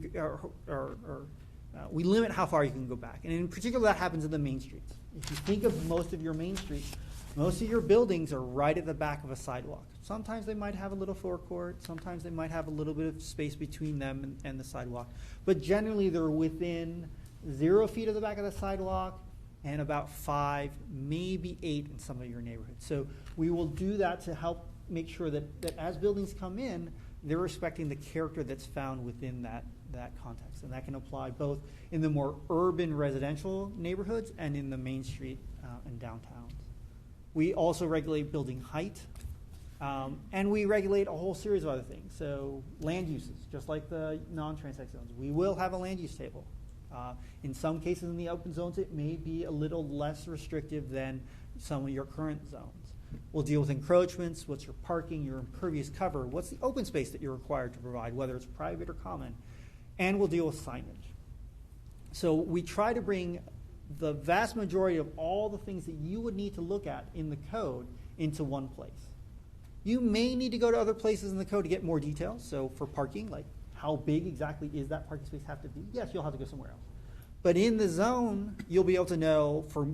we limit how far you can go back. And in particular, that happens in the main streets. If you think of most of your main streets, most of your buildings are right at the back of a sidewalk. Sometimes they might have a little forecourt. Sometimes they might have a little bit of space between them and the sidewalk. But generally, they're within 0 feet of the back of the sidewalk and about 5, maybe 8 in some of your neighborhoods. So we will do that to help make sure that as buildings come in, they're respecting the character that's found within that context. And that can apply both in the more urban residential neighborhoods and in the main street and downtowns. We also regulate building height, and we regulate a whole series of other things. So land uses, just like the non-transect zones. We will have a land use table. In some cases in the open zones, it may be a little less restrictive than some of your current zones. We'll deal with encroachments, what's your parking, your impervious cover, what's the open space that you're required to provide, whether it's private or common, and we'll deal with signage. So we try to bring the vast majority of all the things that you would need to look at in the code into one place. You may need to go to other places in the code to get more details. So for parking, like how big exactly is that parking space have to be? Yes, you'll have to go somewhere else. But in the zone, you'll be able to know for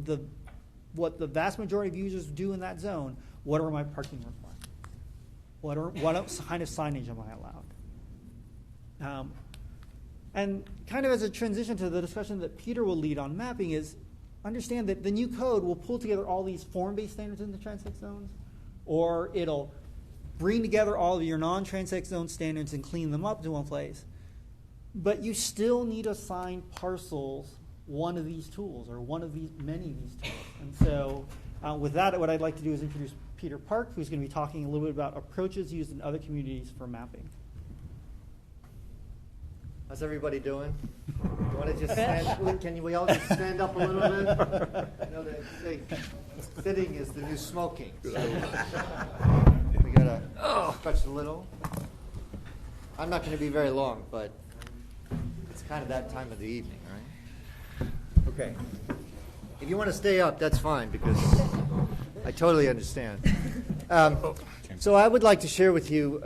what the vast majority of users do in that zone, what are my parking requirements? What kind of signage am I allowed? And kind of as a transition to the discussion that Peter will lead on mapping is, understand that the new code will pull together all these form-based standards in the transect zones, or it'll bring together all of your non-transect zone standards and clean them up to one place. But you still need to assign parcels one of these tools, or many of these tools. And so with that, what I'd like to do is introduce Peter Park, who's going to be talking a little bit about approaches used in other communities for mapping. How's everybody doing? You want to just stand? Can we all just stand up a little bit? You know, they say sitting is the new smoking. So we gotta stretch a little. I'm not going to be very long, but it's kind of that time of the evening, right? Okay. If you want to stay up, that's fine, because I totally understand. So I would like to share with you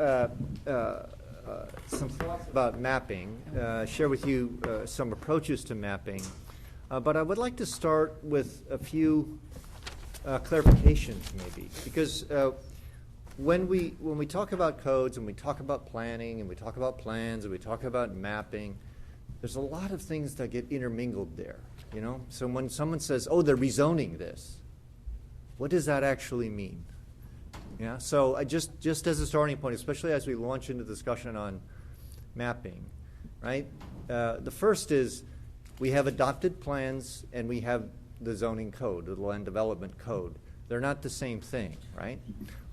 some thoughts about mapping, share with you some approaches to mapping, but I would like to start with a few clarifications, maybe, because when we talk about codes and we talk about planning and we talk about plans and we talk about mapping, there's a lot of things that get intermingled there, you know? So when someone says, oh, they're rezoning this, what does that actually mean? Yeah, so I just as a starting point, especially as we launch into discussion on mapping, right? The first is we have adopted plans and we have the zoning code, the land development code. They're not the same thing, right?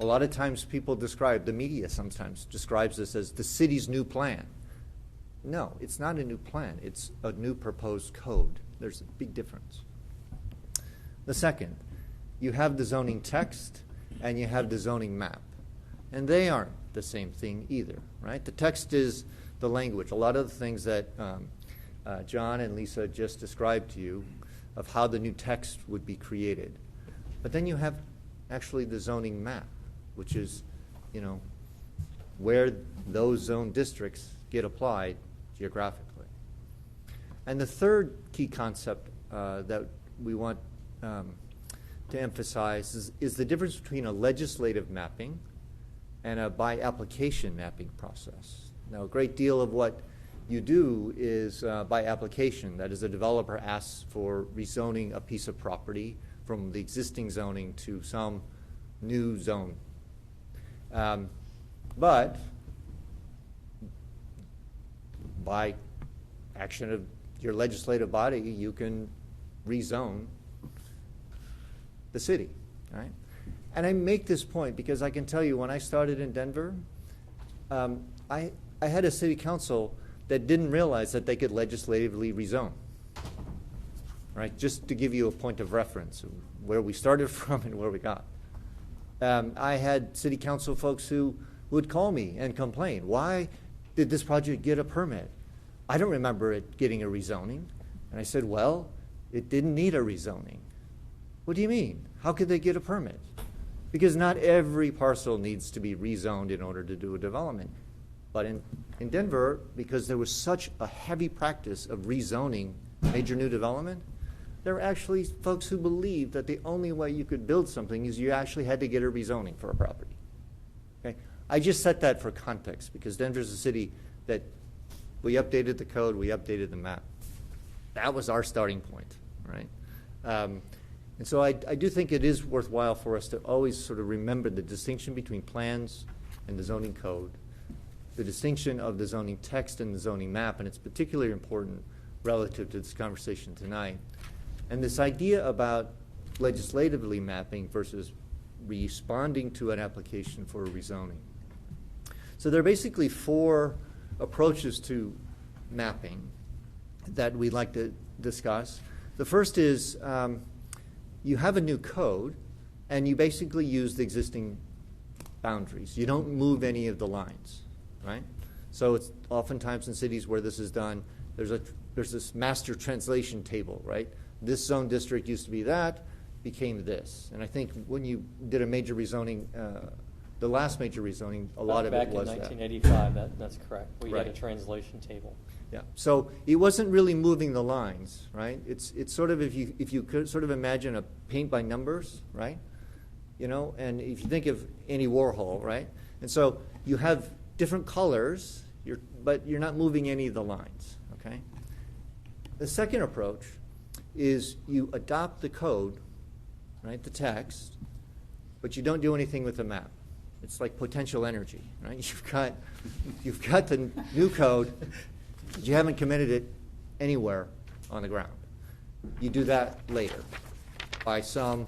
A lot of times people describe, the media sometimes describes this as the city's new plan. No, it's not a new plan. It's a new proposed code. There's a big difference. The second, you have the zoning text and you have the zoning map. And they aren't the same thing either, right? The text is the language. A lot of the things that John and Lisa just described to you of how the new text would be created. But then you have actually the zoning map, which is, you know, where those zone districts get applied geographically. And the third key concept that we want to emphasize is the difference between a legislative mapping and a by application mapping process. Now, a great deal of what you do is by application. That is, a developer asks for rezoning a piece of property from the existing zoning to some new zone. But by action of your legislative body, you can rezone the city, right? And I make this point because I can tell you when I started in Denver, I had a city council that didn't realize that they could legislatively rezone, right? Just to give you a point of reference, where we started from and where we got. I had city council folks who would call me and complain, why did this project get a permit? I don't remember it getting a rezoning. And I said, well, it didn't need a rezoning. What do you mean? How could they get a permit? Because not every parcel needs to be rezoned in order to do a development. But in Denver, because there was such a heavy practice of rezoning major new development, there were actually folks who believed that the only way you could build something is you actually had to get a rezoning for a property. Okay? I just set that for context because Denver's a city that we updated the code, we updated the map. That was our starting point, right? And so I do think it is worthwhile for us to always sort of remember the distinction between plans and the zoning code, the distinction of the zoning text and the zoning map, and it's particularly important relative to this conversation tonight. And this idea about legislatively mapping versus responding to an application for a rezoning. So there are basically four approaches to mapping that we'd like to discuss. The first is you have a new code and you basically use the existing boundaries. You don't move any of the lines, right? So it's oftentimes in cities where this is done, there's this master translation table, right? This zone district used to be that, became this. And I think when you did a major rezoning, the last major rezoning, a lot of it was that. Back in 1985, that's correct. We Right. had a translation table. Yeah. So it wasn't really moving the lines, right? It's sort of if you could sort of imagine a paint by numbers, right? You know, and if you think of Andy Warhol, right? And so you have different colors, but you're not moving any of the lines, okay? The second approach is you adopt the code, right, the text, but you don't do anything with the map. It's like potential energy, right? You've got the new code, but you haven't committed it anywhere on the ground. You do that later by some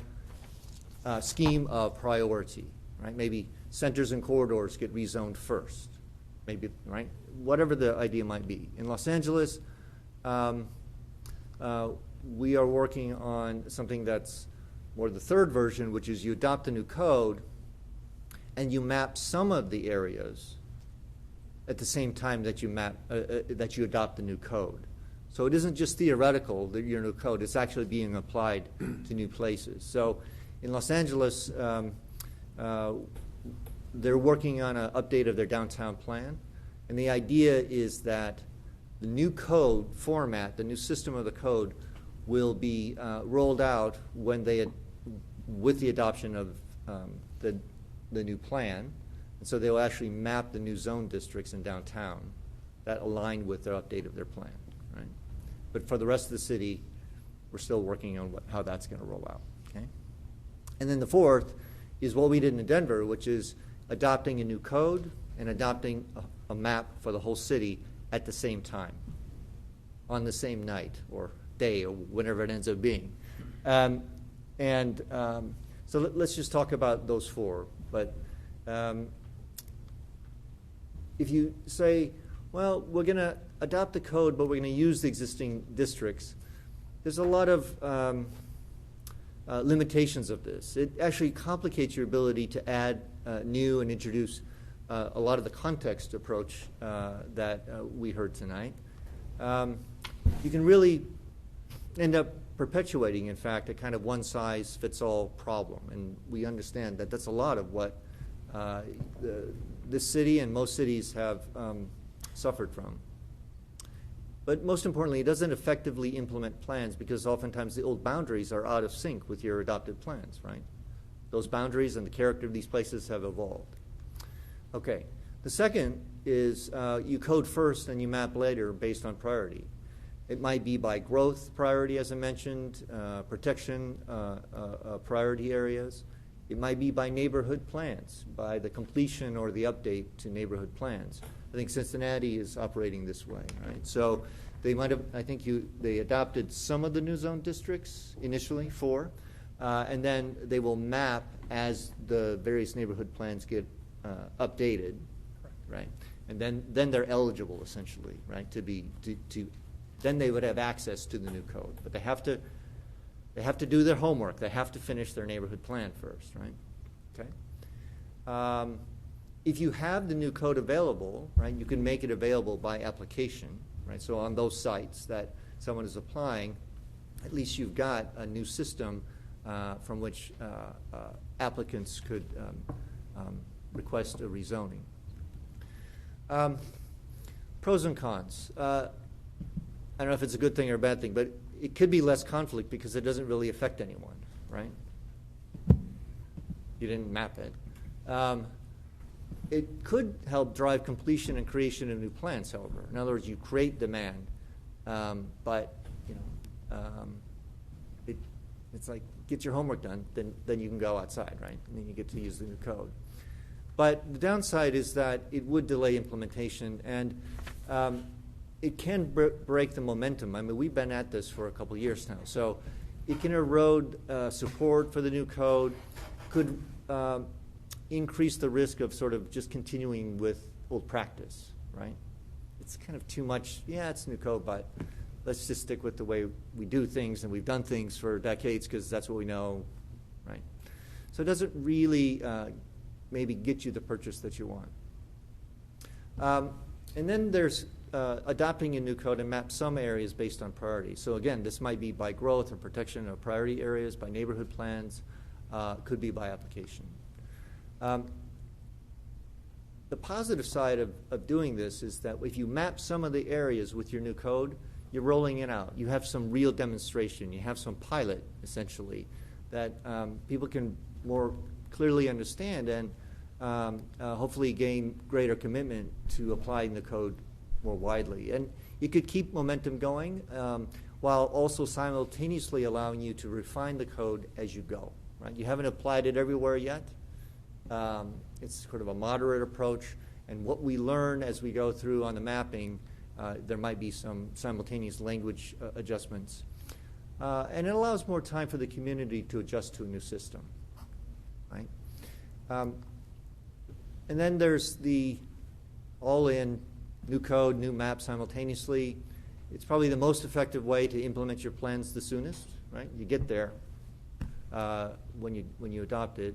scheme of priority, right? Maybe centers and corridors get rezoned first, maybe, right? Whatever the idea might be. In Los Angeles, we are working on something that's more the third version, which is you adopt a new code and you map some of the areas at the same time that you that you adopt the new code. So it isn't just theoretical that your new code; it's actually being applied to new places. So in Los Angeles, they're working on an update of their downtown plan, and the idea is that the new code format, the new system of the code, will be rolled out when with the adoption of the new plan. And so they will actually map the new zone districts in downtown that align with their update of their plan, right? But for the rest of the city, we're still working on how that's going to roll out, okay? And then the fourth is what we did in Denver, which is adopting a new code and adopting a map for the whole city at the same time, on the same night or day or whenever it ends up being. So let's just talk about those four. But if you say, well, we're going to adopt the code, but we're going to use the existing districts, there's a lot of limitations of this. It actually complicates your ability to add new and introduce a lot of the context approach that we heard tonight. You can really end up perpetuating, in fact, a kind of one-size-fits-all problem. And we understand that that's a lot of what this city and most cities have suffered from. But most importantly, it doesn't effectively implement plans because oftentimes the old boundaries are out of sync with your adopted plans, right? Those boundaries and the character of these places have evolved. Okay. The second is you code first and you map later based on priority. It might be by growth priority, as I mentioned, protection priority areas. It might be by neighborhood plans, by the completion or the update to neighborhood plans. I think Cincinnati is operating this way, right? So they might have, I think they adopted some of the new zone districts initially, 4, and then they will map as the various neighborhood plans get updated, right? And then they're eligible essentially, right? Then they would have access to the new code, but they have to do their homework. They have to finish their neighborhood plan first, right? Okay. If you have the new code available, right, you can make it available by application, right? So on those sites that someone is applying, at least you've got a new system from which applicants could request a rezoning. Pros and cons. I don't know if it's a good thing or a bad thing, but it could be less conflict because it doesn't really affect anyone, right? You didn't map it. It could help drive completion and creation of new plans, however. In other words, you create demand, but it's like get your homework done, then you can go outside, right? And then you get to use the new code. But the downside is that it would delay implementation, and it can break the momentum. I mean, we've been at this for a couple of years now, so it can erode support for the new code, could increase the risk of sort of just continuing with old practice, right? It's kind of too much, yeah, it's new code, but let's just stick with the way we do things, and we've done things for decades because that's what we know, right? So it doesn't really maybe get you the purchase that you want. And then there's adopting a new code and map some areas based on priority. So again, this might be by growth or protection of priority areas, by neighborhood plans, could be by application. The positive side of doing this is that if you map some of the areas with your new code, you're rolling it out. You have some real demonstration. You have some pilot, essentially, that people can more clearly understand and hopefully gain greater commitment to applying the code more widely. And you could keep momentum going while also simultaneously allowing you to refine the code as you go. Right? You haven't applied it everywhere yet. It's sort of a moderate approach, and what we learn as we go through on the mapping, there might be some simultaneous language adjustments. And it allows more time for the community to adjust to a new system. Right? And then there's the all-in new code, new map simultaneously. It's probably the most effective way to implement your plans the soonest. Right? You get there when you adopt it.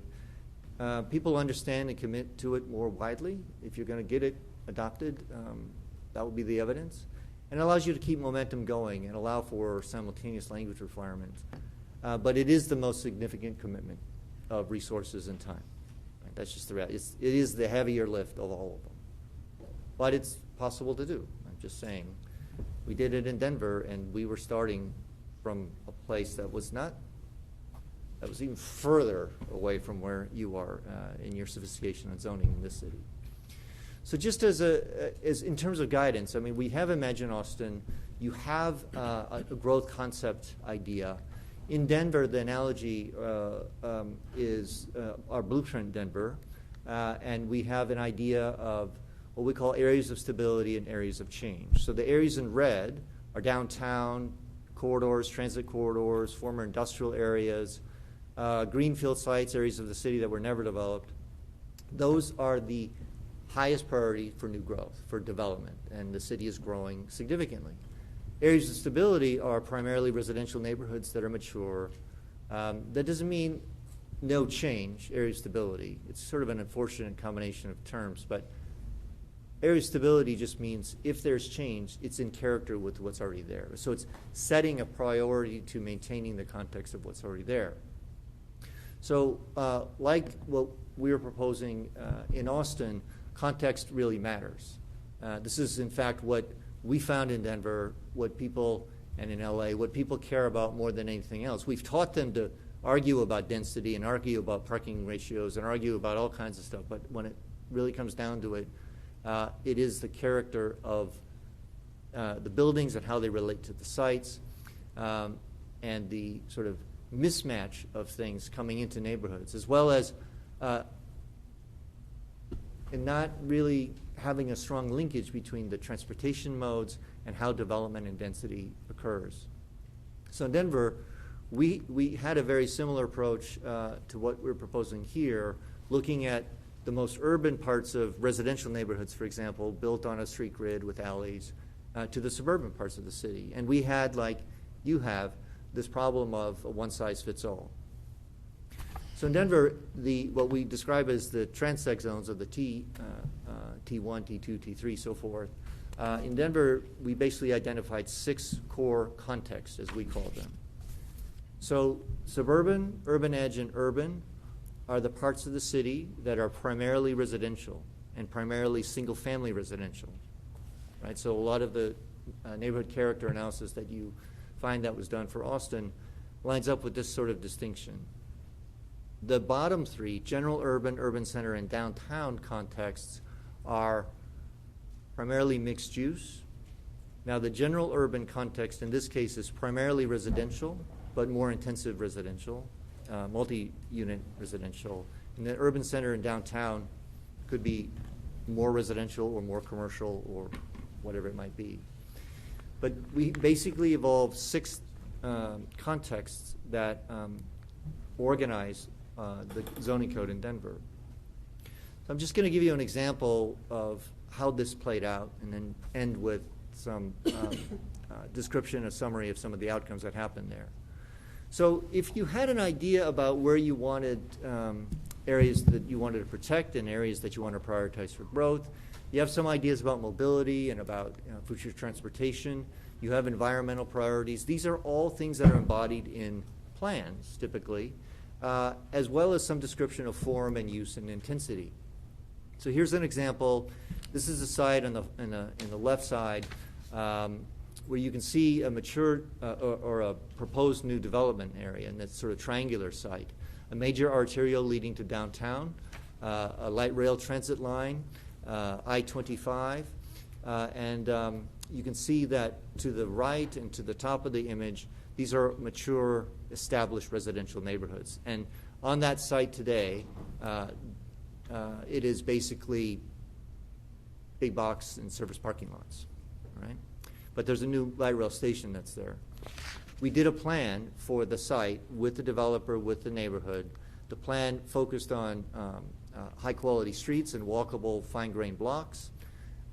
People understand and commit to it more widely. If you're going to get it adopted, that will be the evidence. And it allows you to keep momentum going and allow for simultaneous language requirements. But it is the most significant commitment of resources and time. Right? That's just the reality. It is the heavier lift of all of them. But it's possible to do. I'm just saying. We did it in Denver, and we were starting from a place that was even further away from where you are in your sophistication on zoning in this city. So just as in terms of guidance, I mean, we have Imagine Austin. You have a growth concept idea. In Denver, the analogy is our blueprint Denver, and we have an idea of what we call areas of stability and areas of change. So the areas in red are downtown corridors, transit corridors, former industrial areas, greenfield sites, areas of the city that were never developed. Those are the highest priority for new growth, for development, and the city is growing significantly. Areas of stability are primarily residential neighborhoods that are mature. That doesn't mean no change, area of stability. It's sort of an unfortunate combination of terms, but area of stability just means if there's change, it's in character with what's already there. So it's setting a priority to maintaining the context of what's already there. So like what we were proposing in Austin, context really matters. This is, in fact, what we found in Denver, what people, and in LA, what people care about more than anything else. We've taught them to argue about density and argue about parking ratios and argue about all kinds of stuff, but when it really comes down to it, it is the character of the buildings and how they relate to the sites, and the sort of mismatch of things coming into neighborhoods, as well as and not really having a strong linkage between the transportation modes and how development and density occurs. So in Denver, we had a very similar approach to what we're proposing here, looking at the most urban parts of residential neighborhoods, for example, built on a street grid with alleys, to the suburban parts of the city. And we had, like you have, this problem of a one-size-fits-all. So in Denver, what we describe as the transect zones of the T1, T2, T3, so forth. In Denver, we basically identified 6 core contexts, as we call them. So suburban, urban edge, and urban are the parts of the city that are primarily residential and primarily single-family residential. Right? So a lot of the neighborhood character analysis that you find that was done for Austin lines up with this sort of distinction. The bottom 3, general urban, urban center, and downtown contexts, are primarily mixed use. Now, the general urban context in this case is primarily residential, but more intensive residential, multi-unit residential. And the urban center and downtown could be more residential or more commercial or whatever it might be. But we basically evolved 6 contexts that organize the zoning code in Denver. So I'm just going to give you an example of how this played out and then end with some description, a summary of some of the outcomes that happened there. So if you had an idea about where you wanted areas that you wanted to protect and areas that you want to prioritize for growth, you have some ideas about mobility and about future transportation, you have environmental priorities. These are all things that are embodied in plans, typically, as well as some description of form and use and intensity. So here's an example. This is a site on the left side where you can see a mature or a proposed new development area, and that's sort of triangular site. A major arterial leading to downtown, a light rail transit line, I-25, and you can see that to the right and to the top of the image, these are mature, established residential neighborhoods. And on that site today, it is basically big box and service parking lots, right? But there's a new light rail station that's there. We did a plan for the site with the developer, with the neighborhood. The plan focused on high-quality streets and walkable fine-grained blocks,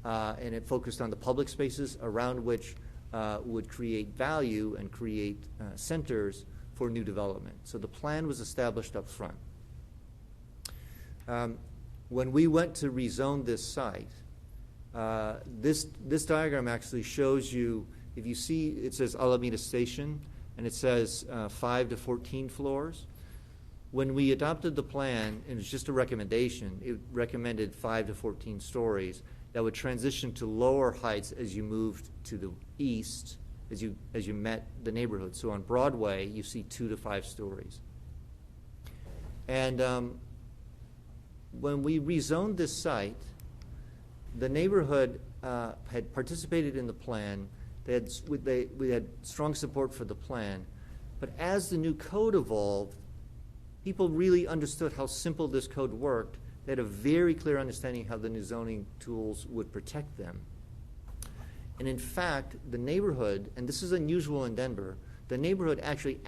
and it focused on the public spaces around which would create value and create centers for new development. So the plan was established up front. When we went to rezone this site, this diagram actually shows you, if you see, it says Alameda Station, and it says 5 to 14 floors. When we adopted the plan, and it's just a recommendation, it recommended 5 to 14 stories that would transition to lower heights as you moved to the east, as you met the neighborhood. So on Broadway, you see 2 to 5 stories. And when we rezoned this site, the neighborhood had participated in the plan. We had strong support for the plan. But as the new code evolved, people really understood how simple this code worked. They had a very clear understanding how the new zoning tools would protect them. And in fact, the neighborhood, and this is unusual in Denver, the neighborhood actually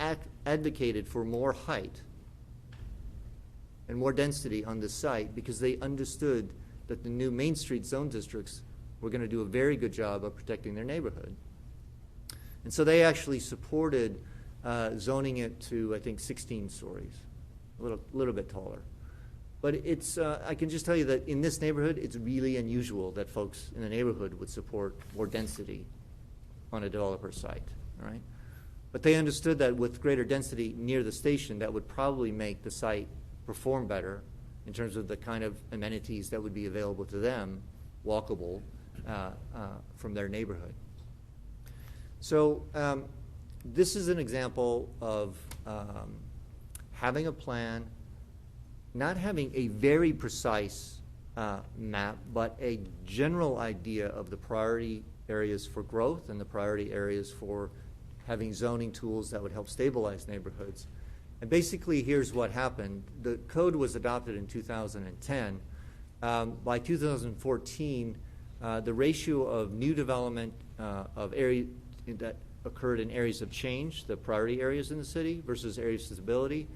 advocated for more height and more density on this site because they understood that the new Main Street zone districts were going to do a very good job of protecting their neighborhood. And so they actually supported zoning it to, I think, 16 stories, a little bit taller. But it's, I can just tell you that in this neighborhood, it's really unusual that folks in the neighborhood would support more density on a developer site, all right? But they understood that with greater density near the station, that would probably make the site perform better in terms of the kind of amenities that would be available to them, walkable, from their neighborhood. So this is an example of having a plan, not having a very precise map, but a general idea of the priority areas for growth and the priority areas for having zoning tools that would help stabilize neighborhoods. And basically, here's what happened. The code was adopted in 2010. By 2014, the ratio of new development of area that occurred in areas of change, the priority areas in the city, versus areas of stability,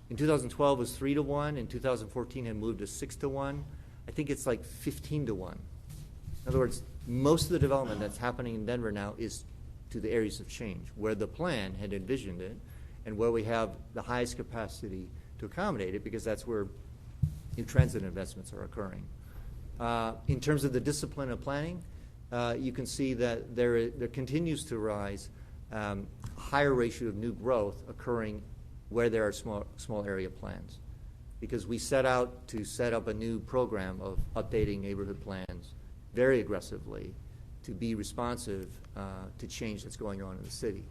in 2012 was 3 to 1. In 2014, had moved to 6 to 1. I think it's like 15 to 1. In other words, most of the development that's happening in Denver now is to the areas of change, where the plan had envisioned it, and where we have the highest capacity to accommodate it, because that's where new transit investments are occurring. In terms of the discipline of planning, you can see that there continues to rise a higher ratio of new growth occurring where there are small area plans, because we set out to set up a new program of updating neighborhood plans very aggressively to be responsive to change that's going on in the city.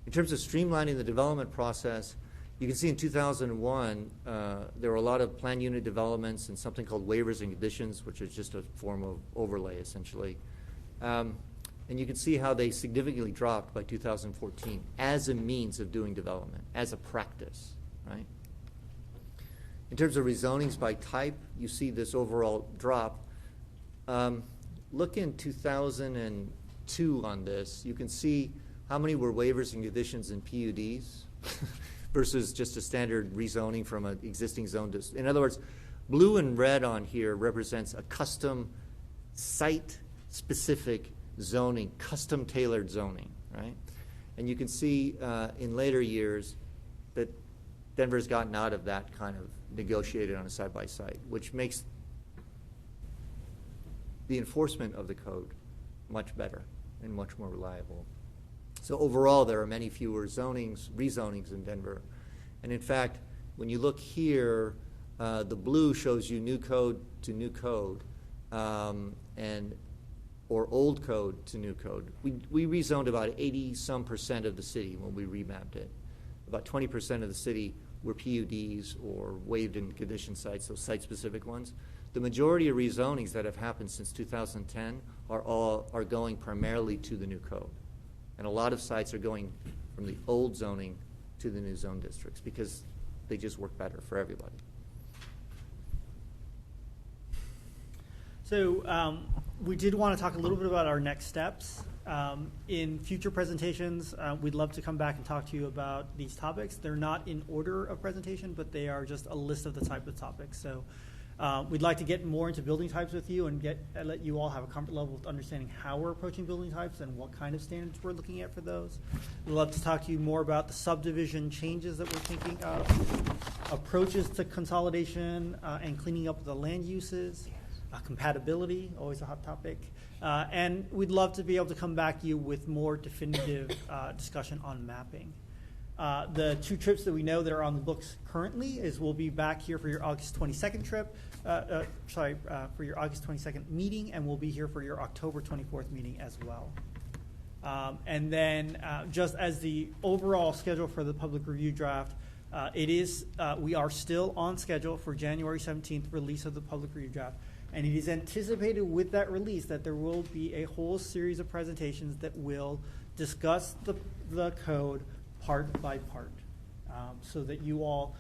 In terms of streamlining the development process, you can see in 2001 there were a lot of plan unit developments and something called waivers and conditions, which is just a form of overlay essentially. And you can see how they significantly dropped by 2014 as a means of doing development, as a practice, right? In terms of rezonings by type, you see this overall drop. Look in 2002 on this. You can see how many were waivers and conditions in PUDs versus just a standard rezoning from an existing zone district. In other words, blue and red on here represents a custom site-specific zoning, custom-tailored zoning, right? And you can see in later years that Denver's gotten out of that kind of negotiated on a side-by-side, which makes the enforcement of the code much better and much more reliable. So overall, there are many fewer rezonings in Denver. And in fact, when you look here, the blue shows you new code to new code, or old code to new code. We rezoned about 80-some% of the city when we remapped it. About 20% of the city were PUDs or waived in condition sites, those site-specific ones. The majority of rezonings that have happened since 2010 are going primarily to the new code. And a lot of sites are going from the old zoning to the new zone districts because they just work better for everybody. So we did want to talk a little bit about our next steps. In future presentations, we'd love to come back and talk to you about these topics. They're not in order of presentation, but they are just a list of the type of topics. So we'd like to get more into building types with you and let you all have a comfort level with understanding how we're approaching building types and what kind of standards we're looking at for those. We'd love to talk to you more about the subdivision changes that we're thinking of, approaches to consolidation and cleaning up the land uses. Compatibility, always a hot topic. And we'd love to be able to come back to you with more definitive discussion on mapping. The 2 trips that we know that are on the books currently is we'll be back here for your August 22nd trip, for your August 22nd meeting, and we'll be here for your October 24th meeting as well. And then just as the overall schedule for the public review draft, we are still on schedule for January 17th release of the public review draft. And it is anticipated with that release that there will be a whole series of presentations that will discuss the code part by part, so that you all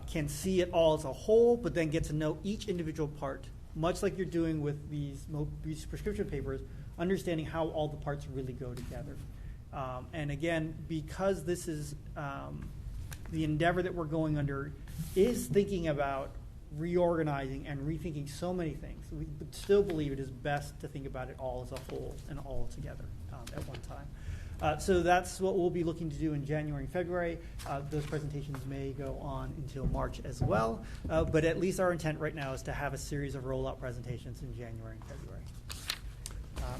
can see it all as a whole, but then get to know each individual part, much like you're doing with these prescription papers, understanding how all the parts really go together. And again, because this is the endeavor that we're going under is thinking about reorganizing and rethinking so many things. We still believe it is best to think about it all as a whole and all together at one time. So that's what we'll be looking to do in January and February. Those presentations may go on until March as well, but at least our intent right now is to have a series of rollout presentations in January and February.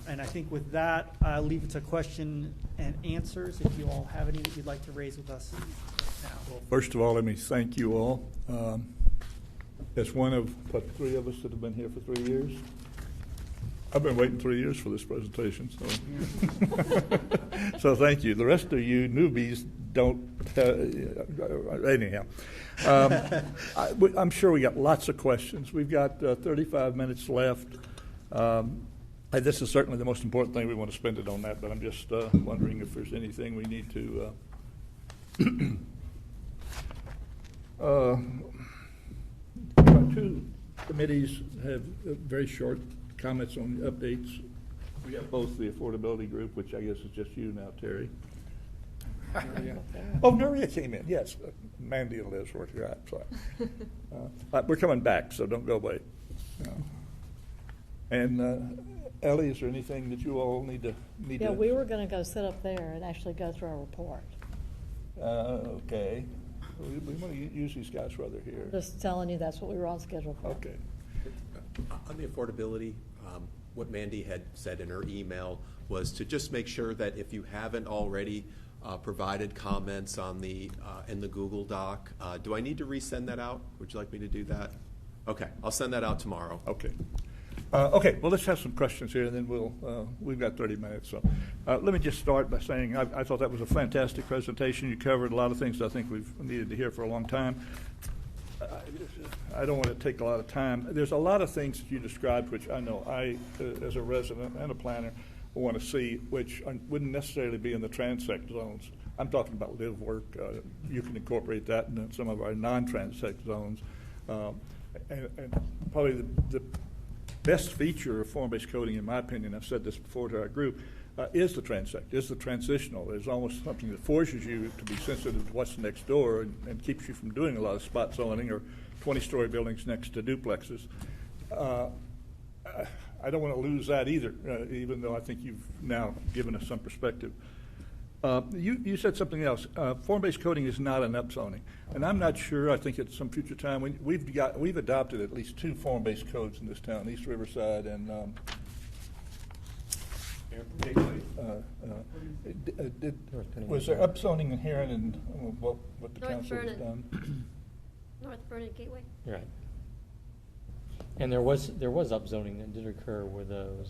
And I think with that, I'll leave it to question and answers if you all have any that you'd like to raise with us now. Well, first of all, let me thank you all. As one of, 3 of us that have been here for 3 years. I've been waiting 3 years for this presentation, so so thank you. The rest of you newbies don't. Anyhow, I'm sure we got lots of questions. We've got 35 minutes left. This is certainly the most important thing. We want to spend it on that, but I'm just wondering if there's anything we need to. 2 committees have very short comments on updates. We have both the affordability group, which I guess is just you now, Terry. Oh, Nuria came in, yes. Mandy and Liz were here. Sorry. We're coming back, so don't go away. And Ellie, is there anything that you all need to? Yeah, we were going to go sit up there and actually go through our report. Okay. We want to use these guys while they're here. Just telling you that's what we were on schedule for. Okay. On the affordability, what Mandy had said in her email was to just make sure that if you haven't already provided comments on in the Google Doc, do I need to resend that out? Would you like me to do that? Okay, I'll send that out tomorrow. Okay. Okay, well, let's have some questions here, and then we've got 30 minutes. So let me just start by saying I thought that was a fantastic presentation. You covered a lot of things I think we've needed to hear for a long time. I don't want to take a lot of time. There's a lot of things that you described, which I know I, as a resident and a planner, want to see, which wouldn't necessarily be in the transect zones. I'm talking about live work. You can incorporate that in some of our non-transect zones. And probably the best feature of form-based coding, in my opinion, I've said this before to our group, is the transect, is the transitional. There's almost something that forces you to be sensitive to what's next door and keeps you from doing a lot of spot zoning or 20-story buildings next to duplexes. I don't want to lose that either, even though I think you've now given us some perspective. You said something else. Form-based coding is not an upzoning, and I'm not sure. I think at some future time we've adopted at least 2 form-based codes in this town: East Riverside and Gateway. Was there upzoning inherent in what the council has done? North Vernon Gateway. Right. And there was upzoning that did occur with those.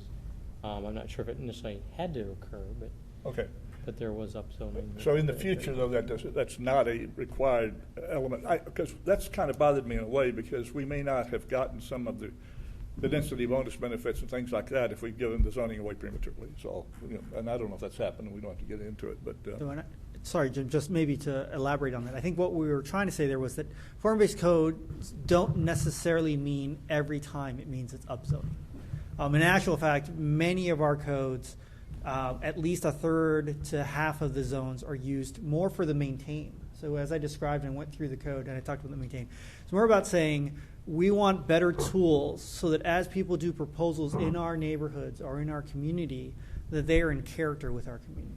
I'm not sure if it necessarily had to occur, but okay. but there was upzoning. So in the future, though, that's not a required element, because that's kind of bothered me in a way, because we may not have gotten some of the density bonus benefits and things like that if we've given the zoning away prematurely. So, and I don't know if that's happened, and we don't have to get into it, but. Sorry, Jim, just maybe to elaborate on that. I think what we were trying to say there was that form-based codes don't necessarily mean every time it means it's upzoning. In actual fact, many of our codes, at least a third to half of the zones are used more for the maintain. So as I described and went through the code and I talked about the maintain, it's more about saying we want better tools so that as people do proposals in our neighborhoods or in our community, that they are in character with our community.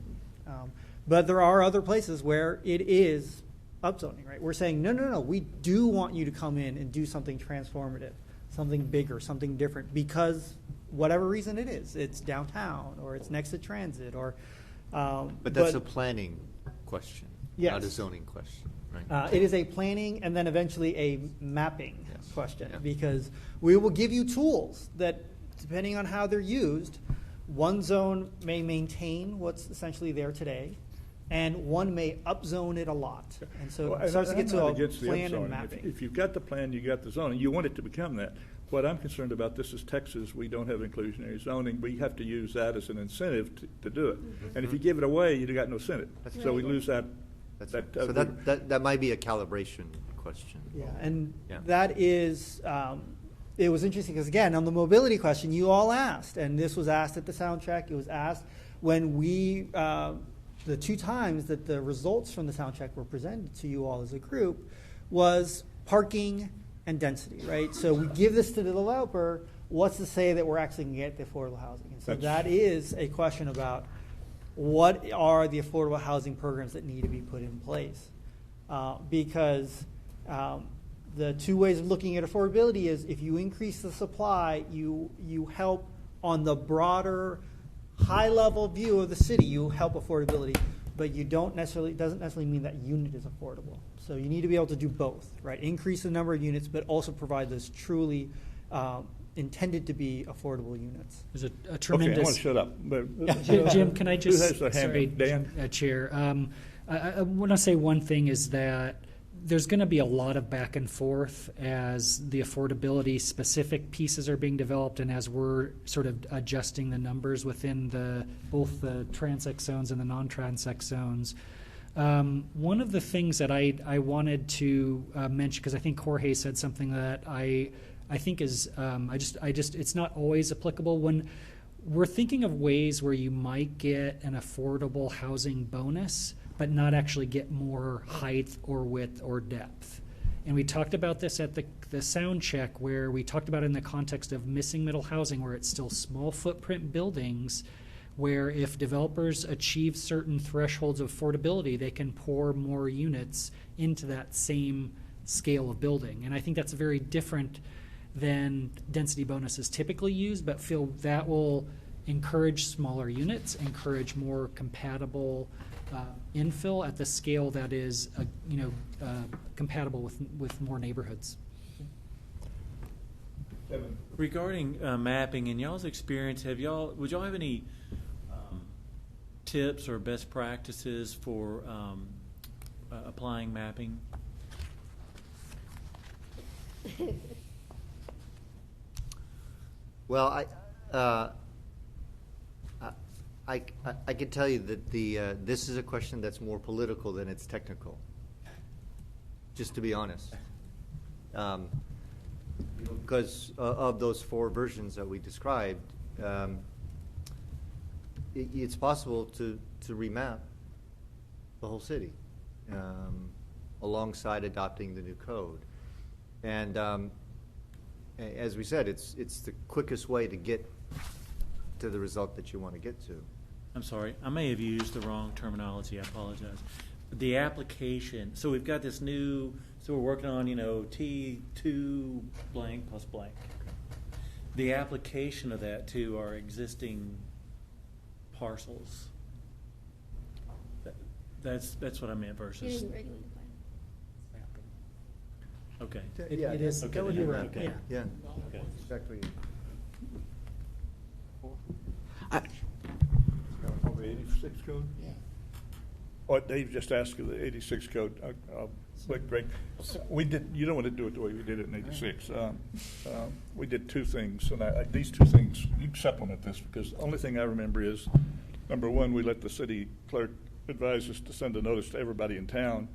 But there are other places where it is upzoning, right? We're saying, no, we do want you to come in and do something transformative, something bigger, something different, because whatever reason it is, it's downtown or it's next to transit or. But that's a planning question, yes. Not a zoning question, right? It is a planning and then eventually a mapping question, because we will give you tools that, depending on how they're used, one zone may maintain what's essentially there today, and one may upzone it a lot. And so it starts to get to a plan and mapping. If you've got the plan, you got the zoning, you want it to become that. What I'm concerned about, this is Texas, we don't have inclusionary zoning. We have to use that as an incentive to do it. Mm-hmm. And if you give it away, you've got no incentive. So we lose that. So that might be a calibration question. Yeah, and that is, it was interesting because, again, on the mobility question, you all asked, and this was asked at the sound check. It was asked when we, the two times that the results from the sound check were presented to you all as a group, was parking and density, right? So we give this to the developer. What's to say that we're actually going to get the affordable housing? And so that is a question about what are the affordable housing programs that need to be put in place, because the two ways of looking at affordability is if you increase the supply, you help on the broader high-level view of the city, you help affordability, but you don't necessarily, doesn't necessarily mean that unit is affordable. So you need to be able to do both, right? Increase the number of units, but also provide those truly intended to be affordable units. There's a tremendous. Okay, I want to shut up. But, Jim, can I just? Who has the hand? Sorry, Dan? Chair. I want to say one thing is that there's going to be a lot of back and forth as the affordability specific pieces are being developed and as we're sort of adjusting the numbers within both the transect zones and the non-transect zones. One of the things that I wanted to mention, because I think Jorge said something that I think is it's not always applicable when we're thinking of ways where you might get an affordable housing bonus but not actually get more height or width or depth. And we talked about this at the sound check where we talked about it in the context of missing middle housing where it's still small footprint buildings where if developers achieve certain thresholds of affordability, they can pour more units into that same scale of building. And I think that's very different than density bonuses typically used, but feel that will encourage smaller units, encourage more compatible infill at the scale that is, compatible with more neighborhoods. Regarding mapping, in y'all's experience, would y'all have any tips or best practices for applying mapping? Well, I can tell you that this is a question that's more political than it's technical, just to be honest. Because of those four versions that we described, it's possible to remap the whole city alongside adopting the new code. And as we said, it's the quickest way to get to the result that you want to get to. I'm sorry, I may have used the wrong terminology. I apologize. The application. So we've got this new. So we're working on T2 blank plus blank. The application of that to our existing parcels. That's what I meant versus. Okay. It is. Okay. You're right. Okay. Yeah. Okay. Exactly. Over 86 code? what Dave just asked of the 86 code, break. We did. You don't want to do it the way we did it in 86. We did two things, and these two things, you supplement this, because the only thing I remember is, number one, we let the city clerk advise us to send a notice to everybody in town.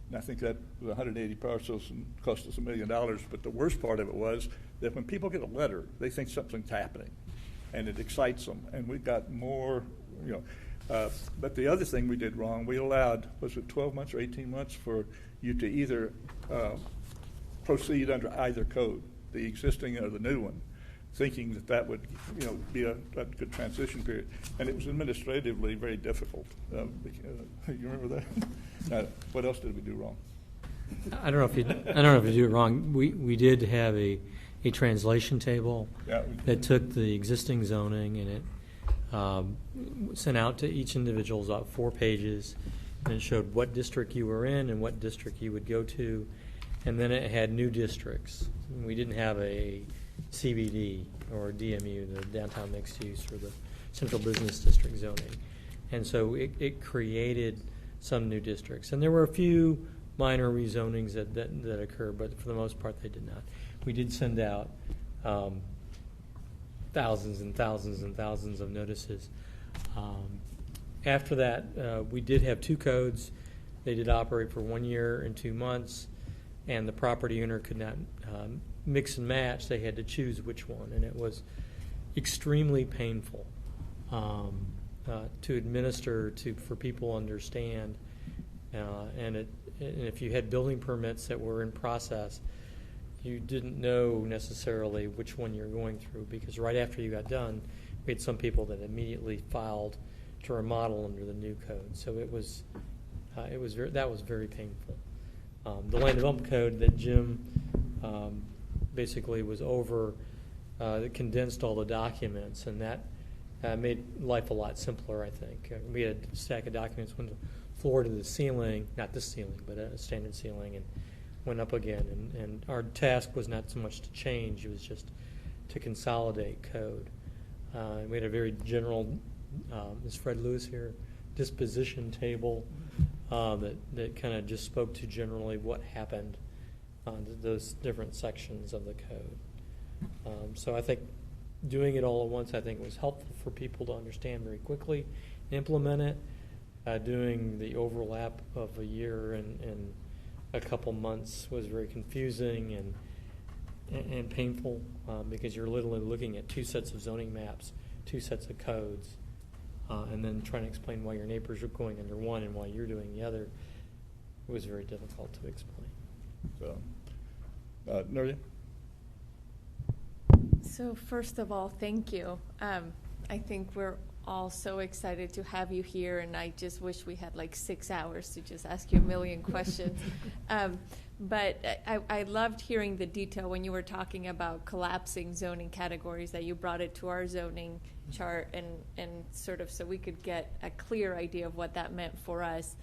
And I think that was 180 parcels and cost us $1 million. But the worst part of it was that when people get a letter, they think something's happening, and it excites them. And we got more, but the other thing we did wrong, we allowed, was it 12 months or 18 months for you to either proceed under either code, the existing or the new one, thinking that would, be a good transition period. And it was administratively very difficult. You remember that? What else did we do wrong? I don't know if you do it wrong. We did have a translation table that took the existing zoning and it sent out to each individual about 4 pages, and it showed what district you were in and what district you would go to, and then it had new districts. We didn't have a CBD or DMU, the downtown mixed use, or the central business district zoning, and so it created some new districts, and there were a few minor rezonings that occurred, but for the most part they did not. We did send out thousands and thousands and thousands of notices. After that, we did have 2 codes. They did operate for 1 year and 2 months, and the property owner could not mix and match. They had to choose which one, and it was extremely painful to administer for people to understand. And if you had building permits that were in process, you didn't know necessarily which one you're going through, because right after you got done, we had some people that immediately filed to remodel under the new code. So that was very painful. The land development code that Jim basically was over, that condensed all the documents, and that made life a lot simpler, I think. We had a stack of documents went floor to the ceiling, not this ceiling, but a standard ceiling, and went up again. And our task was not so much to change, it was just to consolidate code. We had a very general, is Fred Lewis here, disposition table that kind of just spoke to generally what happened on those different sections of the code. So I think doing it all at once, I think, was helpful for people to understand very quickly, implement it. Doing the overlap of a year and a couple months was very confusing and painful, because you're literally looking at 2 sets of zoning maps, 2 sets of codes, and then trying to explain why your neighbors are going under one and why you're doing the other. It was very difficult to explain. So, Nuria? So first of all, thank you. I think we're all so excited to have you here, and I just wish we had like 6 hours to just ask you a million questions. But I loved hearing the detail when you were talking about collapsing zoning categories, that you brought it to our zoning chart and sort of so we could get a clear idea of what that meant for us.